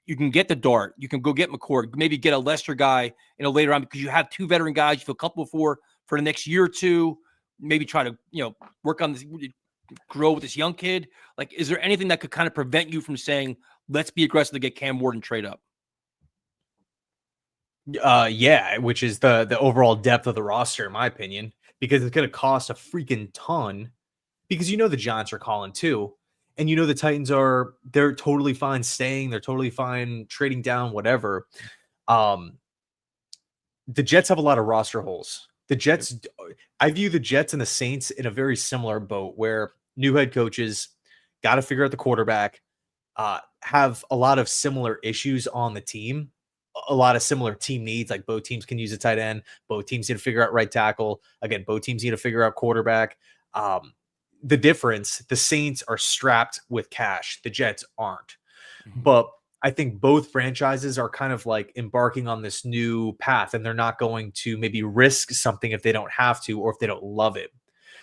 S2: You can get the Dart. You can go get McCord. Maybe get a Lester guy later on because you have 2 veteran guys you feel comfortable for the next year or 2. Maybe try to, work on this, grow with this young kid. Like, is there anything that could kind of prevent you from saying, let's be aggressive to get Cam Ward and trade up?
S1: Yeah, which is the overall depth of the roster, in my opinion, because it's going to cost a freaking ton, because the Giants are calling too. And the Titans they're totally fine staying. They're totally fine trading down, whatever. The Jets have a lot of roster holes. I view the Jets and the Saints in a very similar boat where new head coaches got to figure out the quarterback, have a lot of similar issues on the team, a lot of similar team needs. Like both teams can use a tight end. Both teams need to figure out right tackle. Again, both teams need to figure out quarterback. The difference, the Saints are strapped with cash. The Jets aren't. But I think both franchises are kind of like embarking on this new path, and they're not going to maybe risk something if they don't have to or if they don't love it.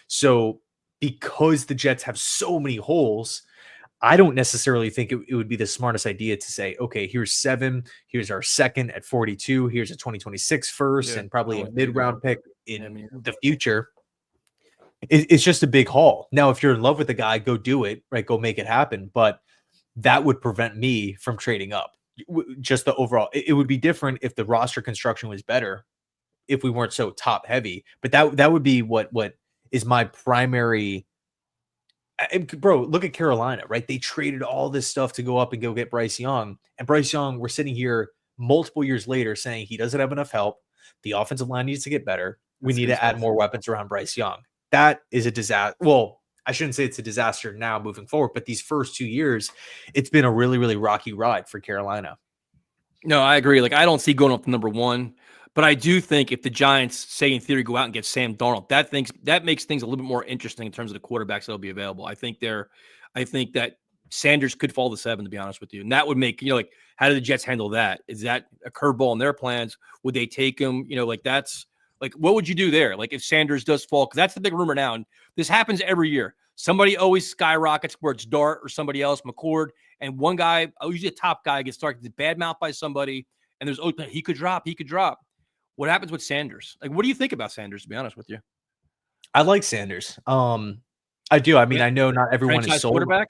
S1: So because the Jets have so many holes, I don't necessarily think it would be the smartest idea to say, okay, here's 7, here's our second at 42, here's a 2026 first, and probably a mid-round pick in the future. It's just a big haul. Now, if you're in love with the guy, go do it, right? Go make it happen. But that would prevent me from trading up. Just the overall, it would be different if the roster construction was better, if we weren't so top heavy. But that would be what is my primary. Bro, look at Carolina, right? They traded all this stuff to go up and go get Bryce Young. And Bryce Young, we're sitting here multiple years later saying he doesn't have enough help. The offensive line needs to get better. We need to add more weapons around Bryce Young. That is a disaster. Well, I shouldn't say it's a disaster now moving forward, but these first 2 years, it's been a really, really rocky ride for Carolina.
S2: No, I agree. Like, I don't see going up to number 1, but I do think if the Giants, say in theory, go out and get Sam Darnold, that makes things a little bit more interesting in terms of the quarterbacks that'll be available. I think that Sanders could fall to 7, to be honest with you. And that would make, like, how do the Jets handle that? Is that a curveball in their plans? Would they take him? That's like, what would you do there? Like, if Sanders does fall, because that's the big rumor now. And this happens every year. Somebody always skyrockets where it's Dart or somebody else, McCord, and one guy, usually a top guy, gets started to badmouth by somebody, and there's he could drop. What happens with Sanders? Like, what do you think about Sanders, to be honest with you?
S1: I like Sanders. I do. I mean, I know not everyone is
S2: Franchise
S1: sold.
S2: quarterback?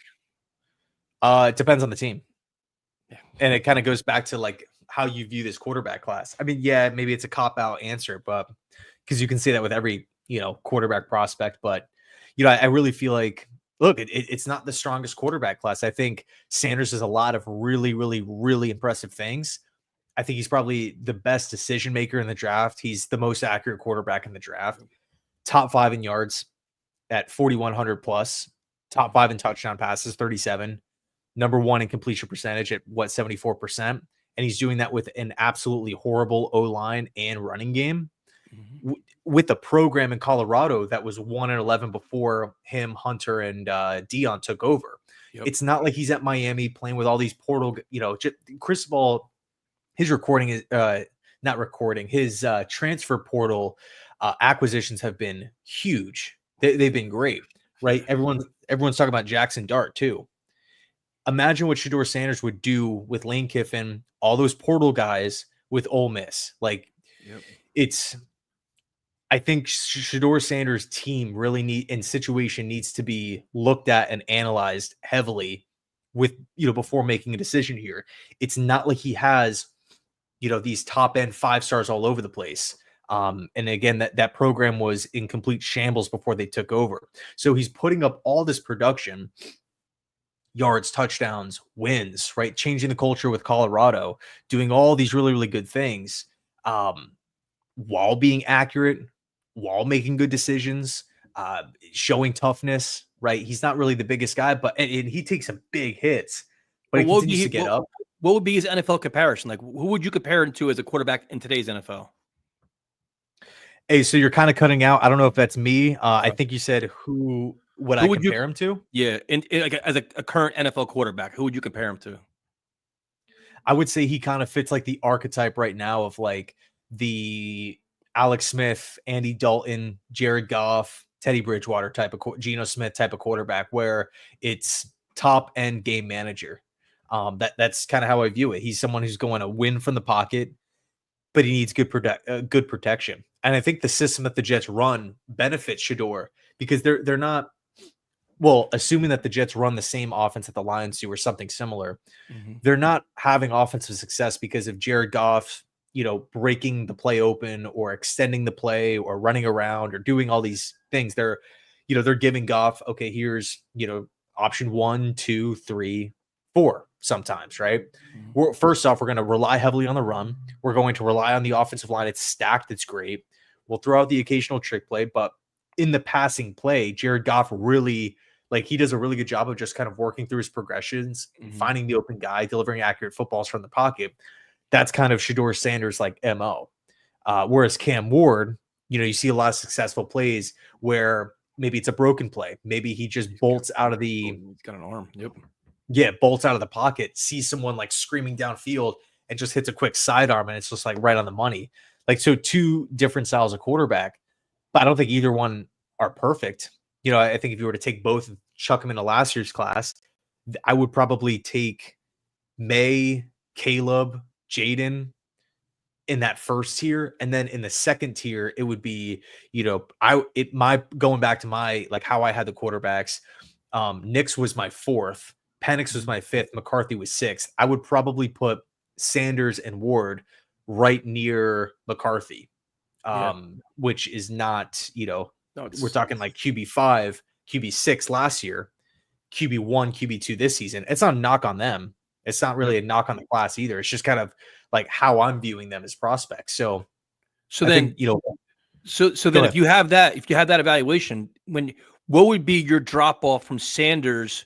S1: It depends on the team.
S2: Yeah.
S1: And it kind of goes back to like how you view this quarterback class. I mean, yeah, maybe it's a cop out answer, but because you can say that with every, quarterback prospect, but I really feel like, look, it's not the strongest quarterback class. I think Sanders does a lot of really, really, really impressive things. I think he's probably the best decision maker in the draft. He's the most accurate quarterback in the draft. Top 5 in yards at 4,100 plus. Top 5 in touchdown passes, 37. Number 1 in completion percentage at 74%. And he's doing that with an absolutely horrible O-line and running game. With a program in Colorado that was 1-11 before him, Hunter, and Dion took over. Yep. It's not like he's at Miami playing with all these portal, Cristobal, his recording is not recording, his transfer portal acquisitions have been huge. They've been great, right? Everyone's talking about Jackson Dart too. Imagine what Shedeur Sanders would do with Lane Kiffin, all those portal guys with Ole Miss. Like, I think Shedeur Sanders' team really needs to be looked at and analyzed heavily with, before making a decision here. It's not like he has, these top end 5 stars all over the place. And again, that program was in complete shambles before they took over. So he's putting up all this production, yards, touchdowns, wins, right? Changing the culture with Colorado, doing all these really, really good things, while being accurate, while making good decisions, showing toughness, right? He's not really the biggest guy, but and he takes some big hits, but he continues to get up.
S2: What would be his NFL comparison? Like, who would you compare him to as a quarterback in today's NFL?
S1: Hey, so you're kind of cutting out. I don't know if that's me. I think you said who would I compare him to?
S2: Yeah, like as a current NFL quarterback, who would you compare him to?
S1: I would say he kind of fits like the archetype right now of like the Alex Smith, Andy Dalton, Jared Goff, Teddy Bridgewater type of Geno Smith type of quarterback, where it's top end game manager. That's kind of how I view it. He's someone who's going to win from the pocket, but he needs good protection. And I think the system that the Jets run benefits Shedeur because they're not, well, assuming that the Jets run the same offense that the Lions do or something similar, they're not having offensive success because of Jared Goff, breaking the play open or extending the play or running around or doing all these things. They're giving Goff, okay, here's, option 1, 2, 3, 4 sometimes, right? First off, we're going to rely heavily on the run. We're going to rely on the offensive line. It's stacked. It's great. We'll throw out the occasional trick play, but in the passing play, Jared Goff really, he does a really good job of just kind of working through his progressions, finding the open guy, delivering accurate footballs from the pocket. That's kind of Shedeur Sanders' MO. Whereas Cam Ward, you see a lot of successful plays where maybe it's a broken play. Maybe he just bolts out of the...
S2: He's got an arm. Yep.
S1: Yeah, bolts out of the pocket, sees someone screaming downfield and just hits a quick sidearm and it's just right on the money. So 2 different styles of quarterback, but I don't think either one are perfect. I think if you were to take both and chuck them into last year's class, I would probably take May, Caleb, Jaden in that first tier. And then in the second tier, it would be, going back to my, how I had the quarterbacks, Nix was my 4th, Penix was my 5th, McCarthy was 6th. I would probably put Sanders and Ward right near McCarthy, which is not, we're talking QB5, QB6 last year, QB1, QB2 this season. It's not a knock on them. It's not really a knock on the class either. It's just kind of how I'm viewing them as prospects. So then,
S2: if you have that evaluation, what would be your drop off from Sanders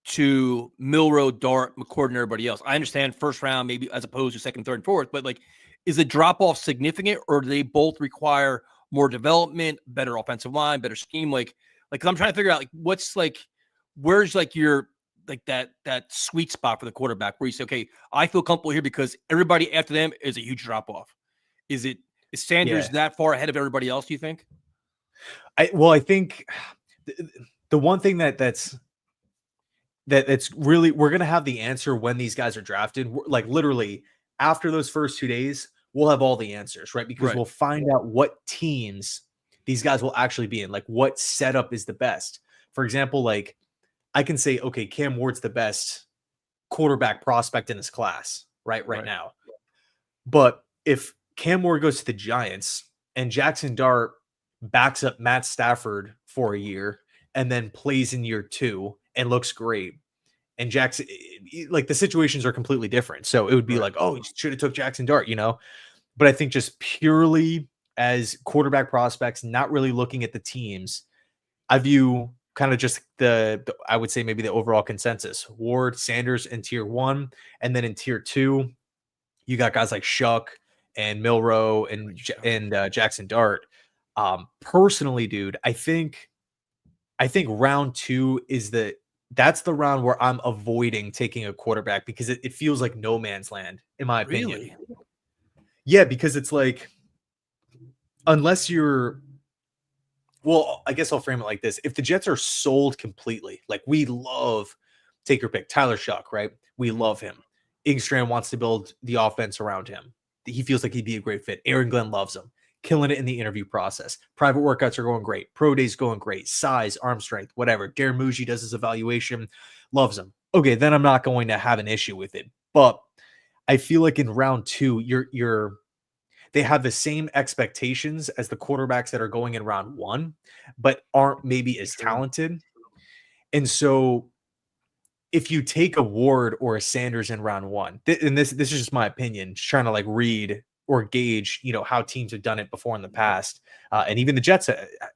S2: to Milroe, Dart, McCord, and everybody else? I understand first round, maybe as opposed to second, third, and fourth, but is the drop off significant, or do they both require more development, better offensive line, better scheme? Cause I'm trying to figure out what's where's your that sweet spot for the quarterback where you say, okay, I feel comfortable here because everybody after them is a huge drop off. Is Sanders that far ahead of everybody else, do you think?
S1: I think the one thing that's really, we're going to have the answer when these guys are drafted. Literally after those first 2 days, we'll have all the answers, right? Because
S2: Right.
S1: we'll find out what teams these guys will actually be in, like what setup is the best. For example, like I can say, okay, Cam Ward's the best quarterback prospect in his class, right
S2: Right.
S1: now. But if Cam Ward goes to the Giants and Jackson Dart backs up Matt Stafford for a year and then plays in year 2 and looks great, and Jackson, like the situations are completely different. So it would be
S2: Right.
S1: like, oh, you should have took Jackson Dart, But I think just purely as quarterback prospects, not really looking at the teams, I view kind of just the I would say maybe the overall consensus. Ward, Sanders in tier 1, and then in tier 2, you got guys like Shuck and Milrow and Jackson Dart. Personally, dude, I think round 2 is that's the round where I'm avoiding taking a quarterback because it feels like no man's land, in my opinion.
S2: Really?
S1: Yeah, because it's like unless you're well, I guess I'll frame it like this. If the Jets are sold completely, like we love, take your pick, Tyler Shuck, right? We
S2: Mhm.
S1: love him. Ingstrand wants to build the offense around him. He feels like he'd be a great fit. Aaron Glenn loves him. Killing it in the interview process. Private workouts are going great. Pro days going great. Size, arm strength, whatever. Darren Muji does his evaluation, loves him. Okay, then I'm not going to have an issue with it. But I feel like in round 2, they have the same expectations as the quarterbacks that are going in round 1, but aren't maybe as
S2: True.
S1: talented. And so if you take a Ward or a Sanders in round 1, and this is just my opinion, just trying to like read or gauge, how teams have done it before in the past. And even the Jets,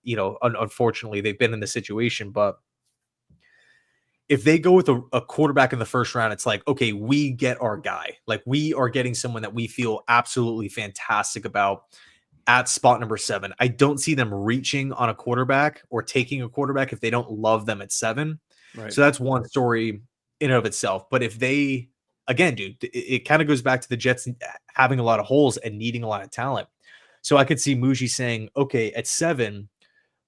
S1: unfortunately, they've been in the situation, but if they go with a quarterback in the first round, it's like, okay, we get our guy. Like we are getting someone that we feel absolutely fantastic about at spot number 7. I don't see them reaching on a quarterback or taking a quarterback if they don't love them at 7.
S2: Right.
S1: So that's one story in and of itself. But if they, again, dude, it kind of goes back to the Jets having a lot of holes and needing a lot of talent. So I could see Muji saying, okay, at 7,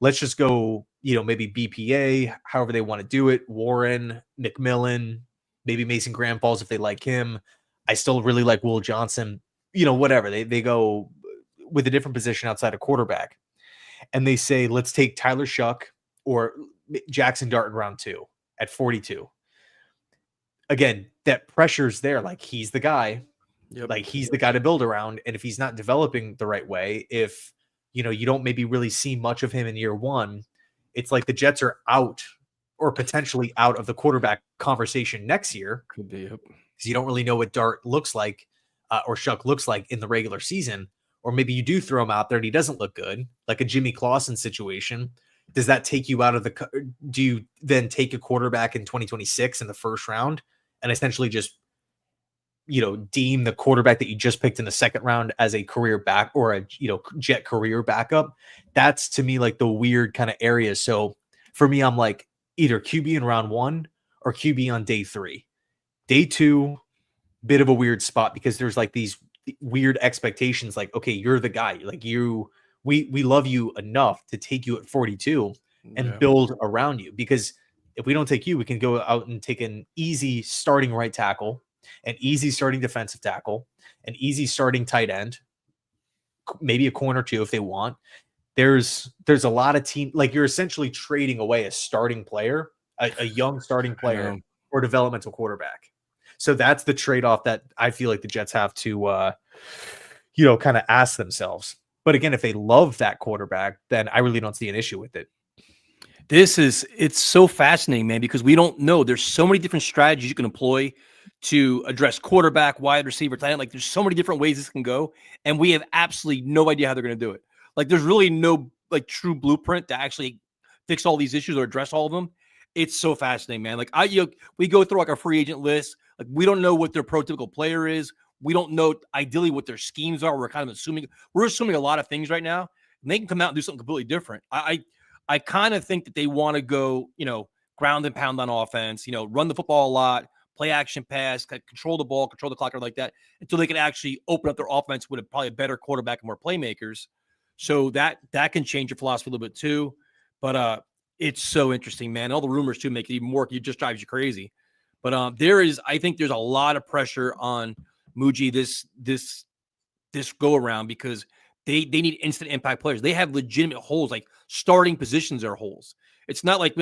S1: let's just go, maybe BPA, however they want to do it. Warren, McMillan, maybe Mason Graham Falls if they like him. I still really like Will Johnson, whatever. They go with a different position outside of quarterback. And they say, let's take Tyler Shuck or Jackson Dart in round 2 at 42. Again, that pressure's there. Like he's the guy.
S2: Yep.
S1: Like he's the guy to build around. And if he's not developing the right way, if you don't maybe really see much of him in year 1, it's like the Jets are out or potentially out of the quarterback conversation next year
S2: Could be. Yep.
S1: because you don't really know what Dart looks like or Shuck looks like in the regular season. Or maybe you do throw him out there and he doesn't look good, like a Jimmy Clausen situation. Does that take you out of do you then take a quarterback in 2026 in the first round and essentially just deem the quarterback that you just picked in the second round as a career back or a Jet career backup? That's to me like the weird kind of area. So for me, I'm like either QB in round 1 or QB on day 3. Day 2, bit of a weird spot because there's like these weird expectations. Like, okay, you're the guy. Like we love you enough to take you at 42 and
S2: Yeah.
S1: build around you. Because if we don't take you, we can go out and take an easy starting right tackle, an easy starting defensive tackle, an easy starting tight end, maybe a corner too if they want. There's a lot of team, like you're essentially trading away a starting player, a young starting
S2: I
S1: player
S2: know.
S1: or developmental quarterback. So that's the trade-off that I feel like the Jets have to kind of ask themselves. But again, if they love that quarterback, then I really don't see an issue with it.
S2: It's so fascinating, man, because we don't know. There's so many different strategies you can employ to address quarterback, wide receiver, tight end. Like there's so many different ways this can go. And we have absolutely no idea how they're going to do it. Like there's really no like true blueprint to actually fix all these issues or address all of them. It's so fascinating, man. Like we go through like a free agent list. Like we don't know what their prototypical player is. We don't know ideally what their schemes are. We're kind of assuming a lot of things right now. And they can come out and do something completely different. I kind of think that they want to go, ground and pound on offense, run the football a lot, play action pass, control the ball, control the clock, or like that, until they can actually open up their offense with probably a better quarterback and more playmakers. So that can change your philosophy a little bit too. But it's so interesting, man. All the rumors too make it even more. It just drives you crazy. But I think there's a lot of pressure on Muji this this go around because they need instant impact players. They have legitimate holes, like starting positions are holes. It's not like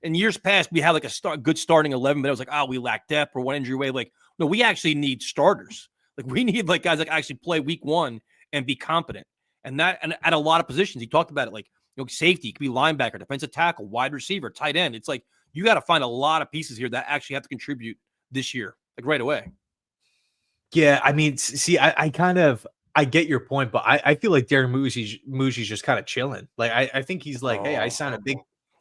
S2: in years past we had like a good starting 11, but it was like, oh, we lack depth or one injury away. Like, no, we actually need starters. Like we need like guys that actually play week one and be competent. And at a lot of positions, he talked about it, like, safety, it could be linebacker, defensive tackle, wide receiver, tight end. It's like you got to find a lot of pieces here that actually have to contribute this year, like right away.
S1: Yeah, I mean, see, I get your point, but I feel like Darren Mougie's just kind of chilling. Like I think he's like, hey, I signed a big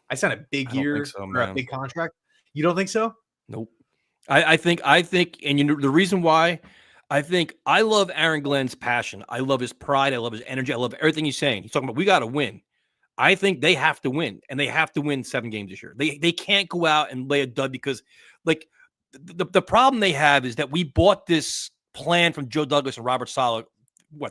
S2: I don't think
S1: year
S2: so,
S1: or a
S2: man.
S1: big contract. You don't think so?
S2: Nope. I think, and the reason why I love Aaron Glenn's passion. I love his pride. I love his energy. I love everything he's saying. He's talking about we got to win. I think they have to win, and they have to win 7 games this year. They can't go out and lay a dud because, like, the problem they have is that we bought this plan from Joe Douglas and Robert Saleh,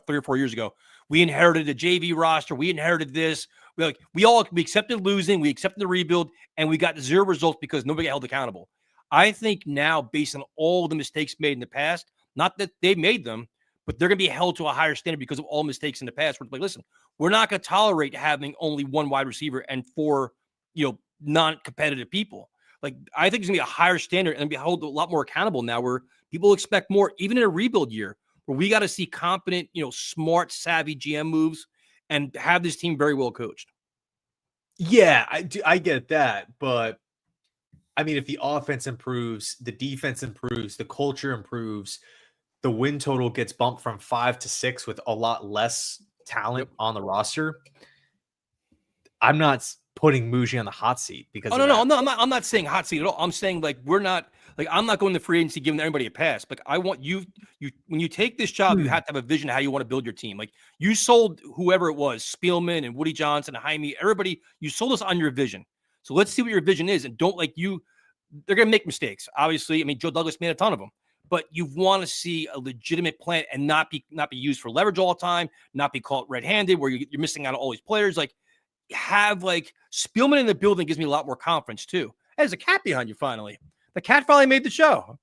S2: 3 or 4 years ago. We inherited a JV roster. We inherited this. We accepted losing. We accepted the rebuild, and we got 0 results because nobody got held accountable. I think now, based on all the mistakes made in the past, not that they made them, but they're going to be held to a higher standard because of all mistakes in the past. We're like, listen, we're not going to tolerate having only 1 wide receiver and 4, non-competitive people. Like, I think it's going to be a higher standard and be held a lot more accountable now, where people expect more, even in a rebuild year, where we got to see competent, smart, savvy GM moves and have this team very well coached.
S1: Yeah, I get that, but I mean, if the offense improves, the defense improves, the culture improves, the win total gets bumped from 5 to 6 with a lot less talent on the roster. I'm not putting Mougie on the hot seat because
S2: no, I'm not saying hot seat at all. I'm saying, like, I'm not going to free agency giving everybody a pass. Like, I want you when you take this job, you have to have a vision of how you want to build your team. Like, you sold whoever it was, Spielman and Woody Johnson and Jaime, everybody, you sold us on your vision. So let's see what your vision is, and don't they're going to make mistakes. Obviously, I mean, Joe Douglas made a ton of them, but you want to see a legitimate plan and not be used for leverage all the time, not be caught red-handed where you're missing out on all these players. Like, have Spielman in the building gives me a lot more confidence too. There's a cat behind you. Finally, the cat finally made the show.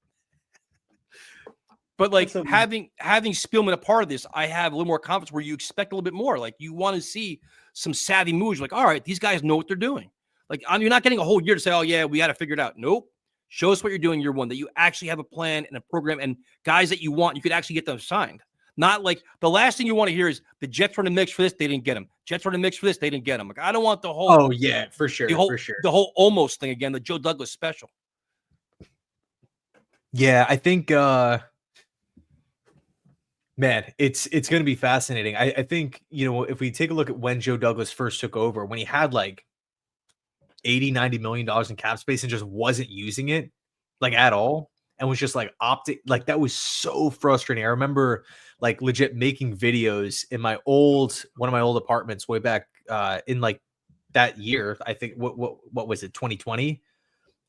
S2: But having Spielman a part of this, I have a little more confidence where you expect a little bit more. Like, you want to see some savvy moves. Like, all right, these guys know what they're doing. Like, you're not getting a whole year to say, oh yeah, we got to figure it out. Nope. Show us what you're doing year one, that you actually have a plan and a program and guys that you want, you could actually get them signed. Not like the last thing you want to hear is the Jets were in the mix for this, they didn't get him. Jets were in the mix for this, they didn't get him. Like, I don't want the whole.
S1: Oh yeah, for sure,
S2: the whole almost thing again. The Joe Douglas special.
S1: Yeah, I think, man, it's going to be fascinating. I think, if we take a look at when Joe Douglas first took over, when he had like $80-90 million in cap space and just wasn't using it like at all, and was just like opting, like, that was so frustrating. I remember like legit making videos in one of my old apartments way back in like that year. I think what was it, 2020?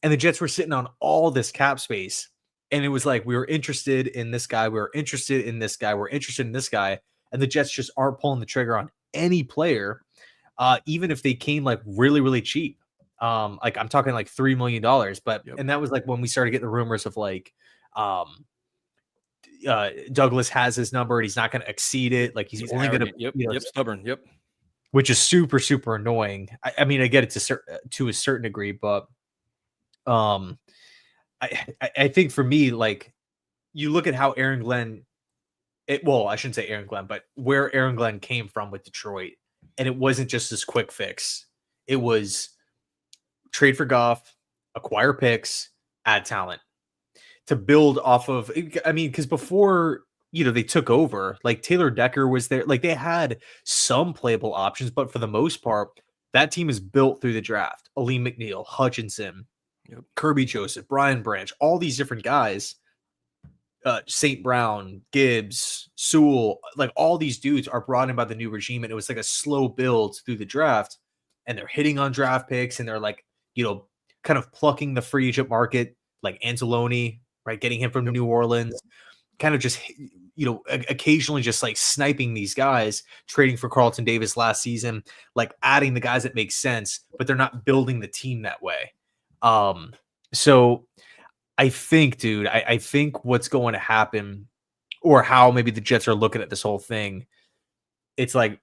S1: And the Jets were sitting on all this cap space, and it was like, we were interested in this guy, we were interested in this guy, we're interested in this guy, and the Jets just aren't pulling the trigger on any player, even if they came like really, really cheap. Like, I'm talking like $3 million, but and that was like when we started getting the rumors of like, Douglas has his number and he's not going to exceed it. Like, he's only going to,
S2: stubborn. Yep.
S1: Which is super, super annoying. I mean, I get it to a certain degree, but, I think for me, like, you look at how Aaron Glenn, I shouldn't say Aaron Glenn, but where Aaron Glenn came from with Detroit, and it wasn't just this quick fix. It was trade for Goff, acquire picks, add talent to build off of. I mean, because before, they took over, like, Taylor Decker was there. Like, they had some playable options, but for the most part, that team is built through the draft. Aleem McNeil, Hutchinson, Kirby Joseph, Brian Branch, all these different guys, St. Brown, Gibbs, Sewell, like, all these dudes are brought in by the new regime, and it was like a slow build through the draft, and they're hitting on draft picks, and they're like, kind of plucking the free agent market, like Anzalone, right? Getting him from New Orleans, kind of just, occasionally just like sniping these guys, trading for Carlton Davis last season, like adding the guys that make sense, but they're not building the team that way. So I think, dude, I think what's going to happen or how maybe the Jets are looking at this whole thing. It's like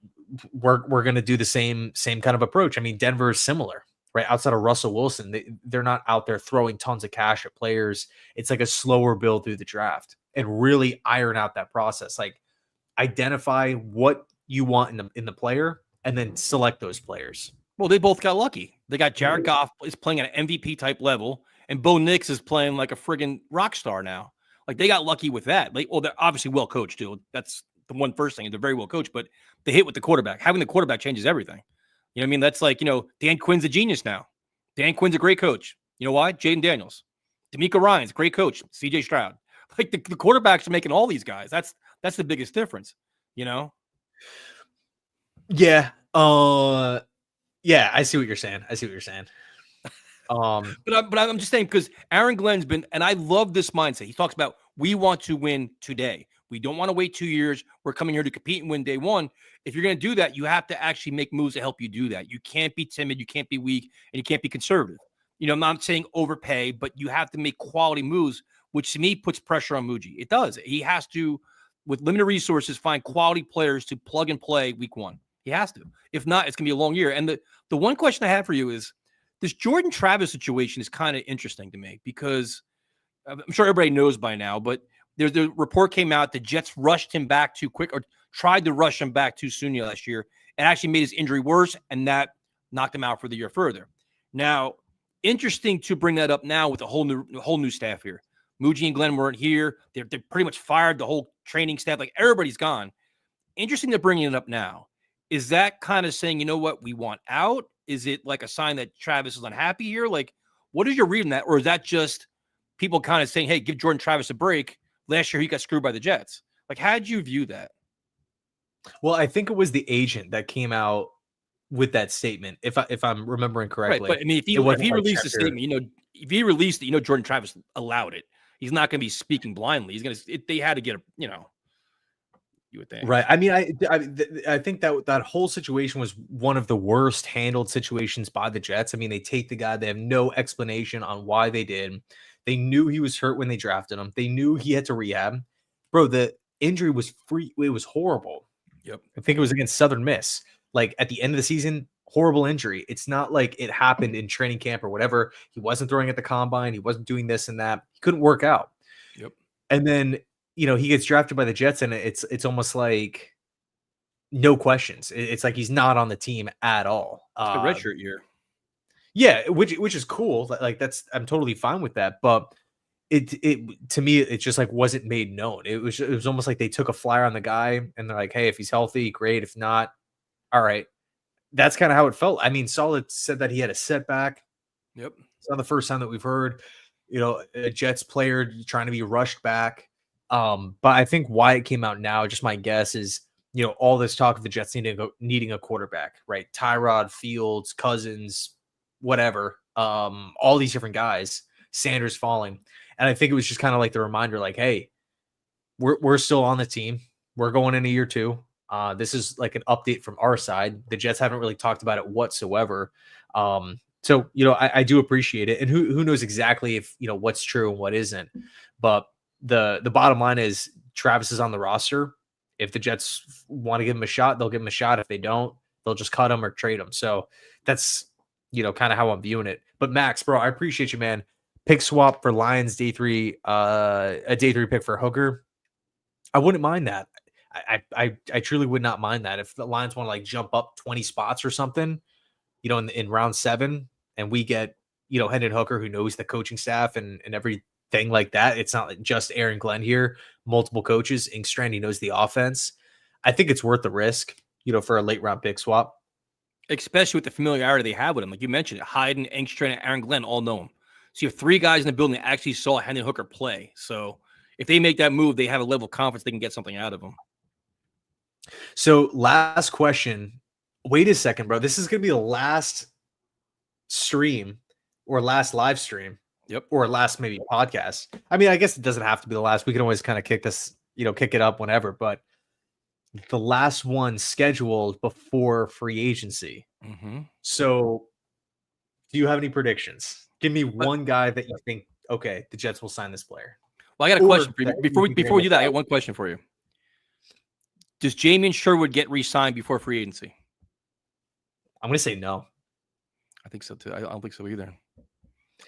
S1: we're going to do the same kind of approach. I mean, Denver is similar, right? Outside of Russell Wilson, they're not out there throwing tons of cash at players. It's like a slower build through the draft and really iron out that process. Like identify what you want in the player and then select those players.
S2: Well, they both got lucky. They got Jared Goff is playing at an MVP type level, and Bo Nix is playing like a friggin' rock star now. Like they got lucky with that. Like, well, they're obviously well coached, too. That's the one first thing. They're very well coached, but they hit with the quarterback. Having the quarterback changes everything. You know what I mean? That's like, Dan Quinn's a genius now. Dan Quinn's a great coach. You know why? Jaden Daniels. D'Amico Ryan's great coach. CJ Stroud. Like the quarterbacks are making all these guys. That's the biggest difference,
S1: Yeah. Yeah, I see what you're saying.
S2: But I'm just saying because Aaron Glenn's been, and I love this mindset. He talks about we want to win today. We don't want to wait 2 years. We're coming here to compete and win day one. If you're going to do that, you have to actually make moves to help you do that. You can't be timid, you can't be weak, and you can't be conservative. I'm not saying overpay, but you have to make quality moves, which to me puts pressure on Muji. It does. He has to, with limited resources, find quality players to plug and play week one. He has to. If not, it's going to be a long year. And the one question I have for you is, this Jordan Travis situation is kind of interesting to me because I'm sure everybody knows by now, but the report came out the Jets rushed him back too quick or tried to rush him back too soon last year and actually made his injury worse, and that knocked him out for the year further. Now, interesting to bring that up now with a whole new staff here. Muji and Glenn weren't here. They're pretty much fired the whole training staff. Like everybody's gone. Interesting to bring it up now. Is that kind of saying, you know what, we want out? Is it like a sign that Travis is unhappy here? Like, what is your read on that? Or is that just people kind of saying, hey, give Jordan Travis a break? Last year, he got screwed by the Jets. Like, how did you view that?
S1: Well, I think it was the agent that came out with that statement, if I'm remembering correctly.
S2: Right, but I mean, if he released a statement, if he released it, Jordan Travis allowed it. He's not going to be speaking blindly. He's going to. They had to get you would think.
S1: Right. I mean, I think that whole situation was one of the worst handled situations by the Jets. I mean, they take the guy, they have no explanation on why they did. They knew he was hurt when they drafted him. They knew he had to rehab. Bro, the injury was it was horrible.
S2: Yep.
S1: I think it was against Southern Miss. Like at the end of the season, horrible injury. It's not like it happened in training camp or whatever. He wasn't throwing at the combine. He wasn't doing this and that. He couldn't work out.
S2: Yep.
S1: And then he gets drafted by the Jets, and it's almost like no questions. It's like he's not on the team at all.
S2: It's a redshirt year.
S1: Yeah, which is cool. Like I'm totally fine with that. But it to me, it just like wasn't made known. It was almost like they took a flyer on the guy, and they're like, hey, if he's healthy, great. If not, all right. That's kind of how it felt. I mean, Solid said that he had a setback.
S2: Yep.
S1: It's not the first time that we've heard, a Jets player trying to be rushed back. But I think why it came out now, just my guess is, all this talk of the Jets needing a quarterback, right? Tyrod, Fields, Cousins, whatever, all these different guys, Sanders falling. And I think it was just kind of like the reminder, like, hey, we're still on the team. We're going into year 2. This is like an update from our side. The Jets haven't really talked about it whatsoever. So, I do appreciate it. And who knows exactly if, what's true and what isn't. But the bottom line is Travis is on the roster. If the Jets want to give him a shot, they'll give him a shot. If they don't, they'll just cut him or trade him. So that's, kind of how I'm viewing it. But Max, bro, I appreciate you, man. Pick swap for Lions day 3, a day 3 pick for Hooker. I wouldn't mind that. I truly would not mind that if the Lions want to like jump up 20 spots or something, in round 7, and we get, Hendon Hooker, who knows the coaching staff and everything like that. It's not like just Aaron Glenn here, multiple coaches. Inkstrand, he knows the offense. I think it's worth the risk, for a late round pick swap.
S2: Especially with the familiarity they have with him. Like you mentioned, Hayden, Inkstrand, and Aaron Glenn all know him. So you have 3 guys in the building that actually saw Hendon Hooker play. So if they make that move, they have a level of confidence they can get something out of him.
S1: So last question. Wait a second, bro. This is going to be the last stream or last live stream.
S2: Yep.
S1: Or last maybe podcast. I mean, I guess it doesn't have to be the last. We can always kind of kick it up whenever, but the last one scheduled before free agency.
S2: Mm-hmm.
S1: So do you have any predictions? Give me one guy that you think, okay, the Jets will sign this player.
S2: Well, I got a
S1: Or
S2: question for you.
S1: that you think are
S2: Before
S1: gonna
S2: we do that, I got one question for you. Does Jamien Sherwood get re-signed before free agency?
S1: I'm gonna say no.
S2: I think so too. I don't think so either.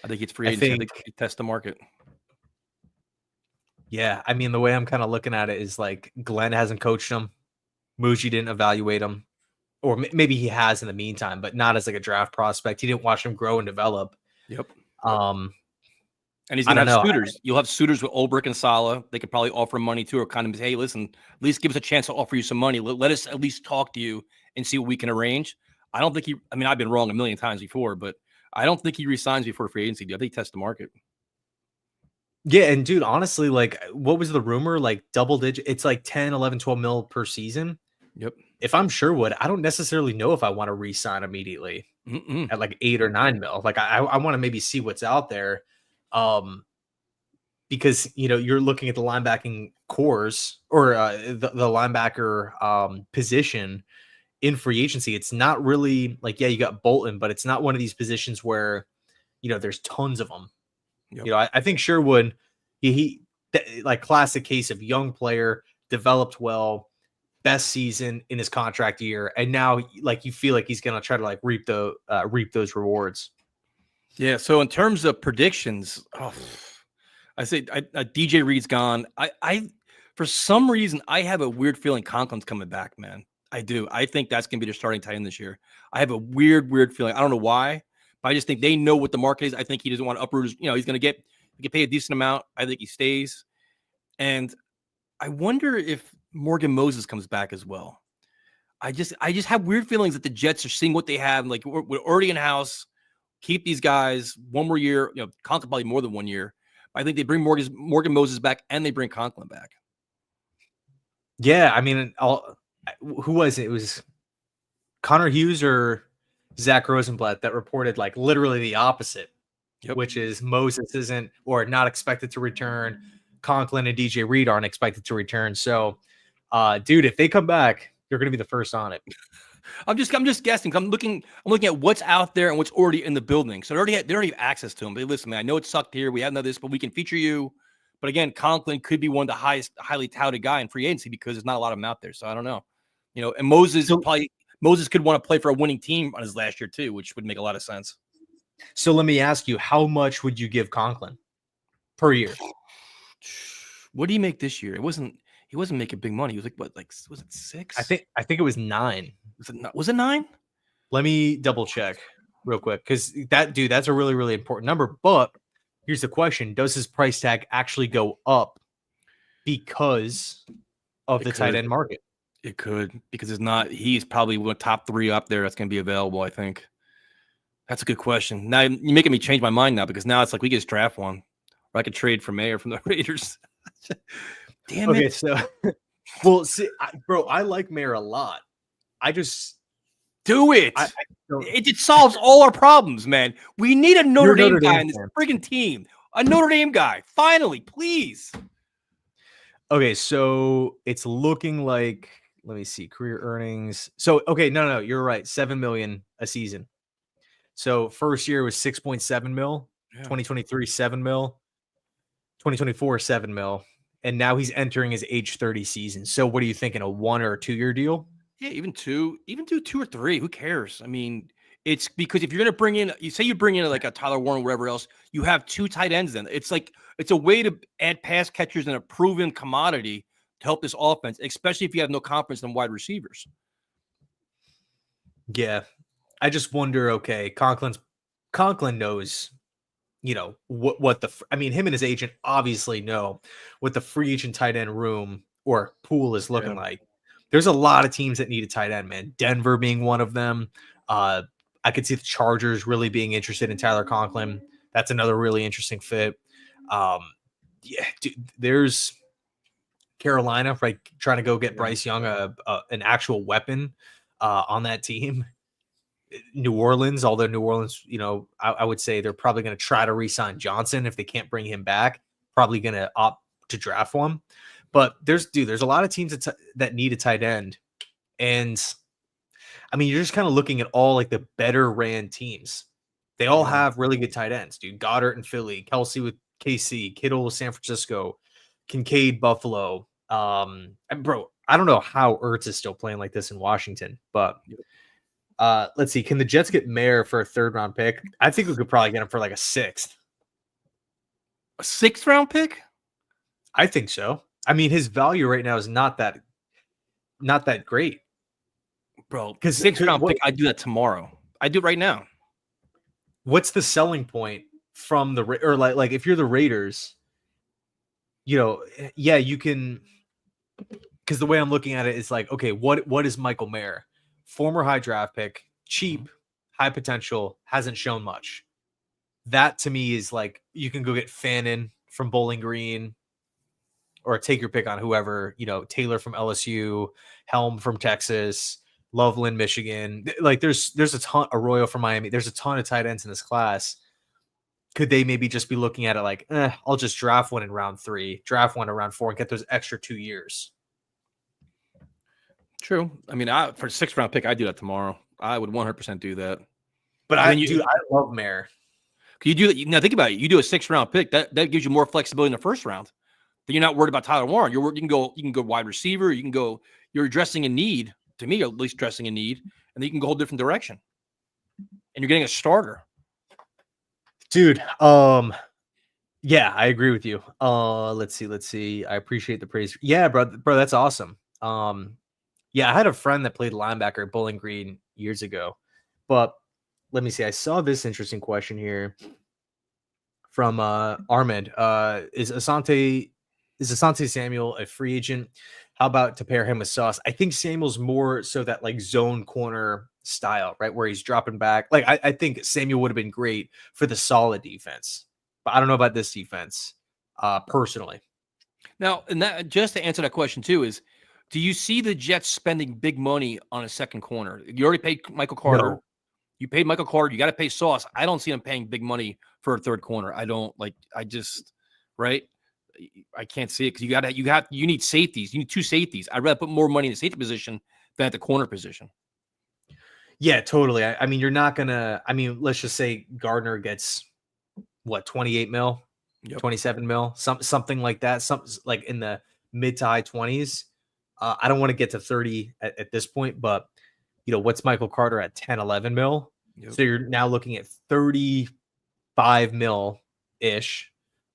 S2: I think it's free
S1: I
S2: agency. I
S1: think,
S2: think he tests the market.
S1: yeah, I mean, the way I'm kind of looking at it is like Glenn hasn't coached him. Muji didn't evaluate him, or maybe he has in the meantime, but not as like a draft prospect. He didn't watch him grow and develop.
S2: Yep.
S1: Um,
S2: And he's
S1: I
S2: going to
S1: don't
S2: have
S1: know.
S2: suitors. You'll have suitors with Ulbrich and Sala. They could probably offer money too, or kind of say, hey, listen, at least give us a chance to offer you some money. Let us at least talk to you and see what we can arrange. I don't think I mean, I've been wrong a million times before, but I don't think he resigns before free agency. I think he tests the market.
S1: Yeah, and dude, honestly, like, what was the rumor? Like double digit, it's like 10, 11, 12 mil per season.
S2: Yep.
S1: If I'm Sherwood, I don't necessarily know if I want to re-sign immediately at like 8 or 9 mil. Like I want to maybe see what's out there. Because you're looking at the linebacking cores or the linebacker position in free agency. It's not really like, yeah, you got Bolton, but it's not one of these positions where there's tons of them.
S2: Yep.
S1: I think Sherwood, he like classic case of young player, developed well, best season in his contract year, and now like you feel like he's gonna try to like reap those rewards.
S2: Yeah. So in terms of predictions, I say DJ Reed's gone. I for some reason I have a weird feeling Conklin's coming back, man. I do. I think that's gonna be their starting tight end this year. I have a weird feeling. I don't know why, but I just think they know what the market is. I think he doesn't want to uproot his, he's gonna get paid a decent amount. I think he stays. And I wonder if Morgan Moses comes back as well. I just have weird feelings that the Jets are seeing what they have. Like we're already in house. Keep these guys one more year. Conklin probably more than 1 year. I think they bring Morgan Moses back and they bring Conklin back.
S1: Yeah, I mean, who was it? It was Connor Hughes or Zach Rosenblatt that reported like literally the opposite, which is Moses isn't or not expected to return. Conklin and DJ Reed aren't expected to return. So, dude, if they come back, they're going to be the first on it.
S2: I'm just guessing. I'm looking at what's out there and what's already in the building. So they already have access to them. But listen, man, I know it sucked here. We have none of this, but we can feature you. But again, Conklin could be one of the highly touted guy in free agency because there's not a lot of them out there. So I don't know. And Moses could want to play for a winning team on his last year too, which would make a lot of sense.
S1: So let me ask you, how much would you give Conklin per year?
S2: What do you make this year? He wasn't making big money. He was like, what, like, was it 6?
S1: I think it was 9.
S2: Was it 9?
S1: Let me double check real quick. Cause that's a really, really important number. But here's the question. Does his price tag actually go up because of the tight end market?
S2: It could, because he's probably one top 3 up there that's going to be available, I think. That's a good question. Now you're making me change my mind now because now it's like we just draft one. Or I could trade for Mayer from the Raiders. Damn it.
S1: Okay, so well, see, bro, I like Mayer a lot. I just
S2: do it. It solves all our problems, man. We need a Notre Dame guy on this friggin' team. A Notre Dame guy. Finally, please.
S1: Okay, so it's looking like, let me see, career earnings. So, okay, no, you're right. 7 million a season. So first year was 6.7 mil, 2023, 7 mil, 2024, 7 mil. And now he's entering his age 30 season. So what are you thinking? A 1 or a 2 year deal?
S2: Yeah, even do 2 or 3. Who cares? I mean, it's because if you're going to bring in, you bring in like a Tyler Warren or whatever else, you have 2 tight ends. Then it's like, it's a way to add pass catchers and a proven commodity to help this offense, especially if you have no confidence in wide receivers.
S1: Yeah. I just wonder, okay, Conklin knows, what him and his agent obviously know what the free agent tight end room or pool is looking like. There's a lot of teams that need a tight end, man. Denver being one of them. I could see the Chargers really being interested in Tyler Conklin. That's another really interesting fit. Dude, there's Carolina, right, trying to go get Bryce Young an actual weapon on that team. New Orleans, although New Orleans, I would say they're probably going to try to re-sign Johnson if they can't bring him back. Probably going to opt to draft one. But there's a lot of teams that need a tight end. And I mean, you're just kind of looking at all like the better ran teams. They all have really good tight ends, dude. Goddard in Philly, Kelsey with KC, Kittle, San Francisco, Kincaid, Buffalo. And bro, I don't know how Ertz is still playing like this in Washington, but let's see. Can the Jets get Mayer for a 3rd round pick? I think we could probably get him for like a 6th.
S2: A 6th round pick?
S1: I think so. I mean, his value right now is not that great.
S2: Bro, 6th round pick, I'd do that tomorrow. I do it right now.
S1: What's the selling point from the or like if you're the Raiders, yeah, you can, because the way I'm looking at it is like, okay, what is Michael Mayer? Former high draft pick, cheap, high potential, hasn't shown much. That to me is like, you can go get Fannin from Bowling Green, or take your pick on whoever, Taylor from LSU, Helm from Texas, Loveland, Michigan. Like there's a ton, Arroyo from Miami. There's a ton of tight ends in this class. Could they maybe just be looking at it like, I'll just draft one in round 3, draft one in round 4, and get those extra 2 years?
S2: True. I mean, for a 6th round pick, I'd do that tomorrow. I would 100% do that.
S1: But I love Mayer.
S2: Can you do that? Now think about it. You do a 6th round pick, that gives you more flexibility in the 1st round. Then you're not worried about Tyler Warren. You can go wide receiver. You're addressing a need, to me, at least addressing a need, and then you can go a different direction. And you're getting a starter.
S1: Dude, yeah, I agree with you. Let's see. I appreciate the praise. Yeah, bro, that's awesome. Yeah, I had a friend that played linebacker at Bowling Green years ago. But let me see. I saw this interesting question here from Armand. Is Asante Samuel a free agent? How about to pair him with Sauce? I think Samuel's more so that like zone corner style, right? Where he's dropping back. Like I think Samuel would have been great for the solid defense, but I don't know about this defense, personally.
S2: Now, and that, just to answer that question too, is do you see the Jets spending big money on a second corner? You already paid Michael Carter.
S1: No.
S2: You paid Michael Carter. You got to pay Sauce. I don't see them paying big money for a 3rd corner. Right? I can't see it because you need safeties. You need 2 safeties. I'd rather put more money in the safety position than at the corner position.
S1: Yeah, totally. I mean, you're not gonna. I mean, let's just say Gardner gets what, 28 mil, 27 mil, something like that. Something like in the mid to high 20s. I don't want to get to 30 at this point, but what's Michael Carter at 10, 11 mil? Yep. So you're now looking at 35 mil ish.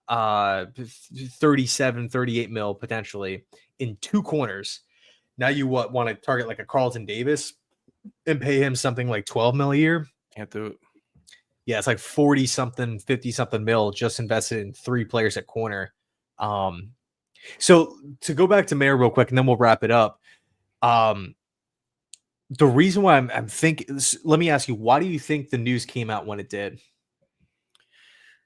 S1: 37, 38 mil potentially in 2 corners. Now you want to target like a Carlton Davis and pay him something like 12 mil a year?
S2: Can't do it.
S1: Yeah, it's like 40 something, 50 something mil just invested in 3 players at corner. So to go back to Mayer real quick, and then we'll wrap it up. The reason why I'm thinking, let me ask you, why do you think the news came out when it did?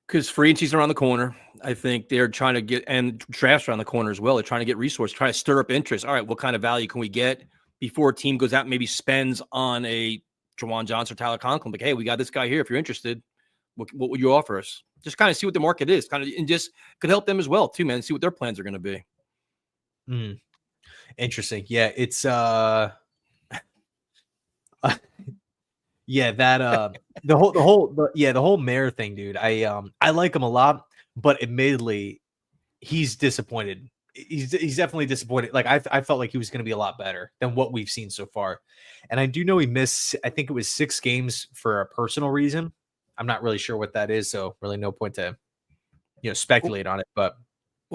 S2: Because free agency's around the corner. I think they're trying to get, and drafts around the corner as well. They're trying to get resources, trying to stir up interest. All right, what kind of value can we get before a team goes out and maybe spends on a Jawan Johnson or Tyler Conklin? Like, hey, we got this guy here. If you're interested, what would you offer us? Just kind of see what the market is, and just could help them as well too, man. See what their plans are going to be.
S1: Interesting. Yeah, it's yeah, that the whole Mayer thing, dude. I like him a lot, but admittedly, he's disappointed. He's definitely disappointed. Like I felt like he was going to be a lot better than what we've seen so far. And I do know he missed, I think it was 6 games for a personal reason. I'm not really sure what that is, so really no point to speculate on it. But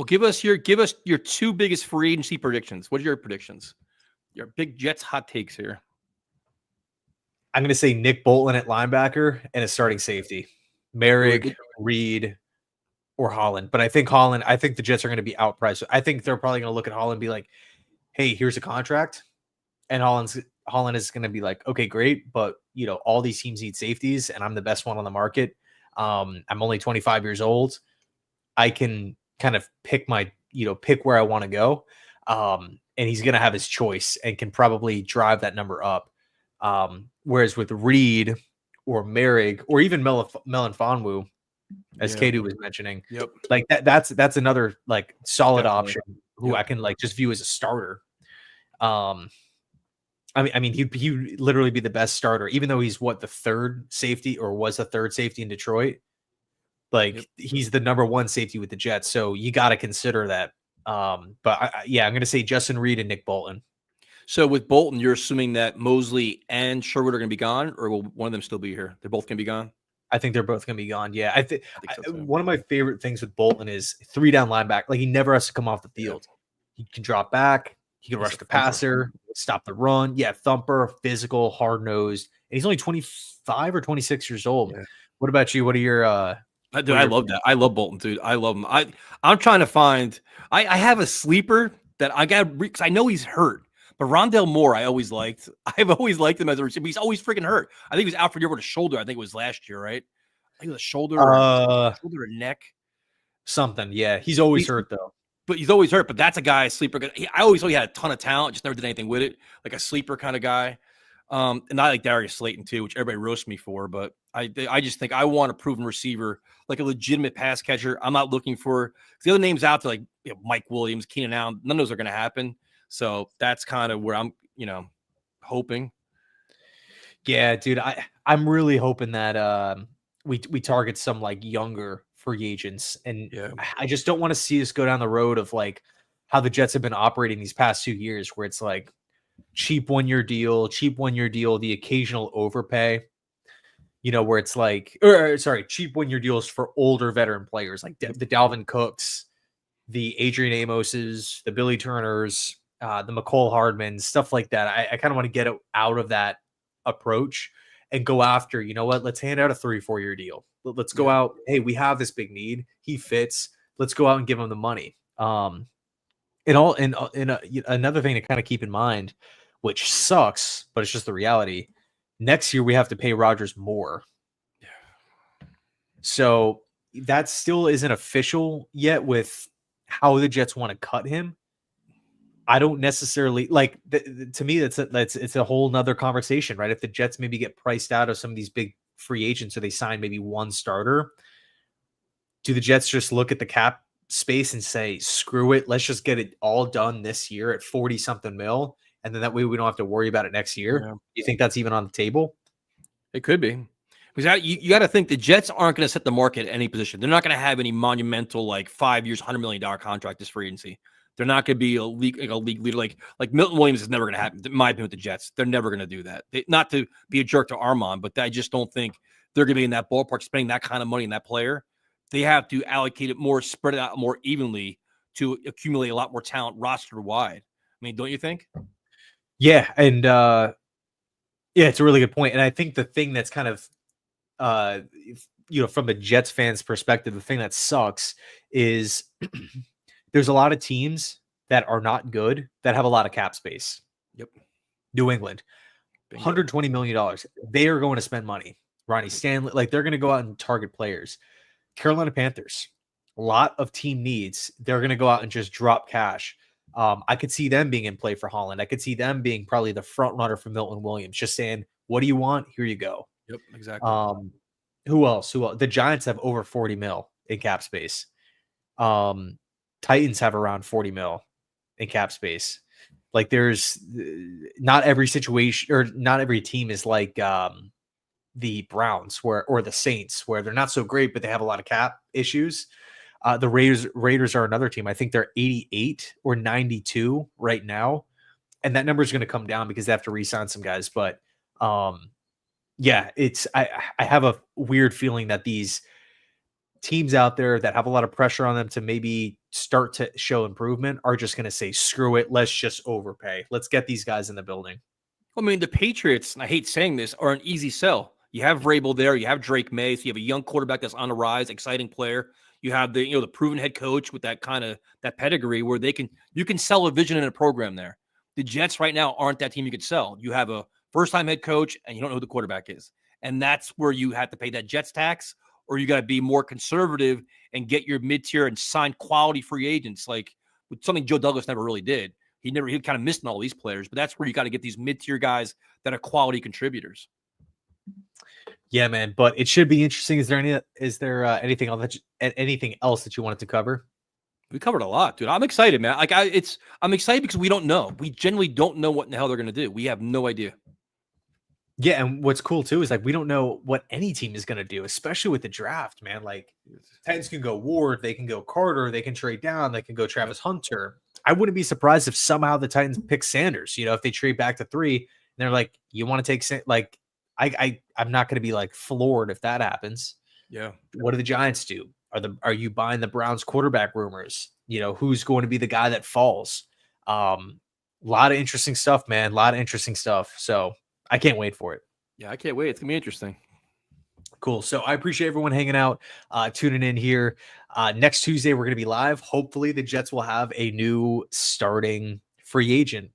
S2: give us your 2 biggest free agency predictions. What are your predictions? Your big Jets hot takes here.
S1: I'm going to say Nick Bolton at linebacker and a starting safety. Merrick, Reed, or Holland. But I think the Jets are going to be outpriced. I think they're probably going to look at Holland and be like, hey, here's a contract. And Holland is going to be like, okay, great. But, all these teams need safeties, and I'm the best one on the market. I'm only 25 years old. I can kind of pick where I want to go. And he's going to have his choice and can probably drive that number up. Whereas with Reed or Merrick or even Melanfonwu, as Kedu was mentioning, like that's another like solid option who I can like just view as a starter. I mean, he'd literally be the best starter, even though he's the 3rd safety or was the 3rd safety in Detroit. Like he's the number one safety with the Jets, so you got to consider that. But yeah, I'm going to say Justin Reed and Nick Bolton.
S2: So with Bolton, you're assuming that Mosley and Sherwood are going to be gone, or will one of them still be here? They're both going to be gone.
S1: I think they're both going to be gone. Yeah,
S2: I think so too.
S1: One of my favorite things with Bolton is 3-down linebacker. Like he never has to come off the field. He can drop back. He can rush the passer, stop the run. Yeah, thumper, physical, hard nosed, and he's only 25 or 26 years old. Yeah. What about you? What are your?
S2: Dude, I love that. I love Bolton, dude. I love him. I'm trying to find. I have a sleeper that I got because I know he's hurt. But Rondale Moore, I always liked. I've always liked him as a receiver. He's always freaking hurt. I think he was out for a year with a shoulder. I think it was last year, right? I think it was a shoulder, shoulder or neck.
S1: Something. Yeah, he's always hurt though.
S2: But he's always hurt. But that's a guy, a sleeper. I always thought he had a ton of talent, just never did anything with it. Like a sleeper kind of guy. And I like Darius Slayton too, which everybody roasts me for. But I just think I want a proven receiver, like a legitimate pass catcher. I'm not looking for the other names out there, like Mike Williams, Keenan Allen. None of those are going to happen. So that's kind of where I'm, hoping.
S1: Yeah, dude, I'm really hoping that we target some like younger free agents, and I just don't want to see us go down the road of like how the Jets have been operating these past 2 years, where it's like cheap 1-year deal, the occasional overpay. Where it's like, cheap 1-year deals for older veteran players like the Dalvin Cooks, the Adrian Amoses, the Billy Turners, the McCole Hardman, stuff like that. I kind of want to get out of that approach and go after, let's hand out a 3-4 year deal. Let's go out. Hey, we have this big need. He fits. Let's go out and give him the money. Another thing to kind of keep in mind, which sucks, but it's just the reality. Next year we have to pay Rodgers more. So that still isn't official yet with how the Jets want to cut him. I don't necessarily like to me. It's a whole nother conversation, right? If the Jets maybe get priced out of some of these big free agents, or they sign maybe one starter, do the Jets just look at the cap space and say, screw it, let's just get it all done this year at 40 something mil, and then that way we don't have to worry about it next year? Yeah. You think that's even on the table?
S2: It could be. Because you got to think the Jets aren't going to set the market at any position. They're not going to have any monumental, like 5 years, $100 million contract this free agency. They're not going to be a league leader like Milton Williams is never going to happen. In my opinion, with the Jets, they're never going to do that. Not to be a jerk to Armand, but I just don't think they're going to be in that ballpark spending that kind of money in that player. They have to allocate it more, spread it out more evenly to accumulate a lot more talent roster wide. I mean, don't you think?
S1: Yeah, and it's a really good point. And I think the thing that's kind of from the Jets fans' perspective, the thing that sucks is there's a lot of teams that are not good that have a lot of cap space.
S2: Yep.
S1: New England, $120 million. They are going to spend money. Ronnie Stanley, like they're going to go out and target players. Carolina Panthers, a lot of team needs. They're going to go out and just drop cash. I could see them being in play for Holland. I could see them being probably the front runner for Milton Williams, just saying, what do you want? Here you go.
S2: Yep, exactly.
S1: Who else? The Giants have over 40 mil in cap space. Titans have around 40 mil in cap space. Like there's not every situation or not every team is like the Browns or the Saints where they're not so great, but they have a lot of cap issues. The Raiders are another team. I think they're 88 or 92 right now. And that number is going to come down because they have to re-sign some guys. But I have a weird feeling that these teams out there that have a lot of pressure on them to maybe start to show improvement are just going to say, screw it. Let's just overpay. Let's get these guys in the building.
S2: I mean, the Patriots, and I hate saying this, are an easy sell. You have Vrabel there. You have Drake May. So you have a young quarterback that's on the rise, exciting player. You have the proven head coach with that kind of that pedigree where you can sell a vision in a program there. The Jets right now aren't that team you could sell. You have a first-time head coach, and you don't know who the quarterback is. And that's where you have to pay that Jets tax, or you got to be more conservative and get your mid-tier and sign quality free agents, like with something Joe Douglas never really did. He kind of missed on all these players, but that's where you got to get these mid-tier guys that are quality contributors.
S1: Yeah, man. But it should be interesting. Is there anything else that you wanted to cover?
S2: We covered a lot, dude. I'm excited, man. I'm excited because we don't know. We generally don't know what in the hell they're going to do. We have no idea.
S1: Yeah, and what's cool too is like we don't know what any team is going to do, especially with the draft, man. Like Titans can go Ward, they can go Carter, they can trade down, they can go
S2: Yep.
S1: Travis Hunter. I wouldn't be surprised if somehow the Titans pick Sanders. You know, if they trade back to 3, and they're like, "You want to take like." I'm not going to be like floored if that happens.
S2: Yeah.
S1: What do the Giants do? Are you buying the Browns quarterback rumors? You know, who's going to be the guy that falls? A lot of interesting stuff, man. A lot of interesting stuff. So I can't wait for it.
S2: Yeah, I can't wait. It's gonna be interesting.
S1: Cool. So I appreciate everyone hanging out, tuning in here. Next Tuesday, we're going to be live. Hopefully, the Jets will have a new starting free agent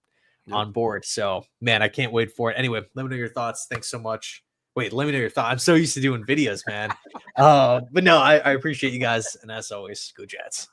S1: on board. So, man, I can't wait for it. Anyway, let me know your thoughts. Thanks so much. Wait, let me know your thoughts. I'm so used to doing videos, man. But no, I appreciate you guys. And as always, go Jets.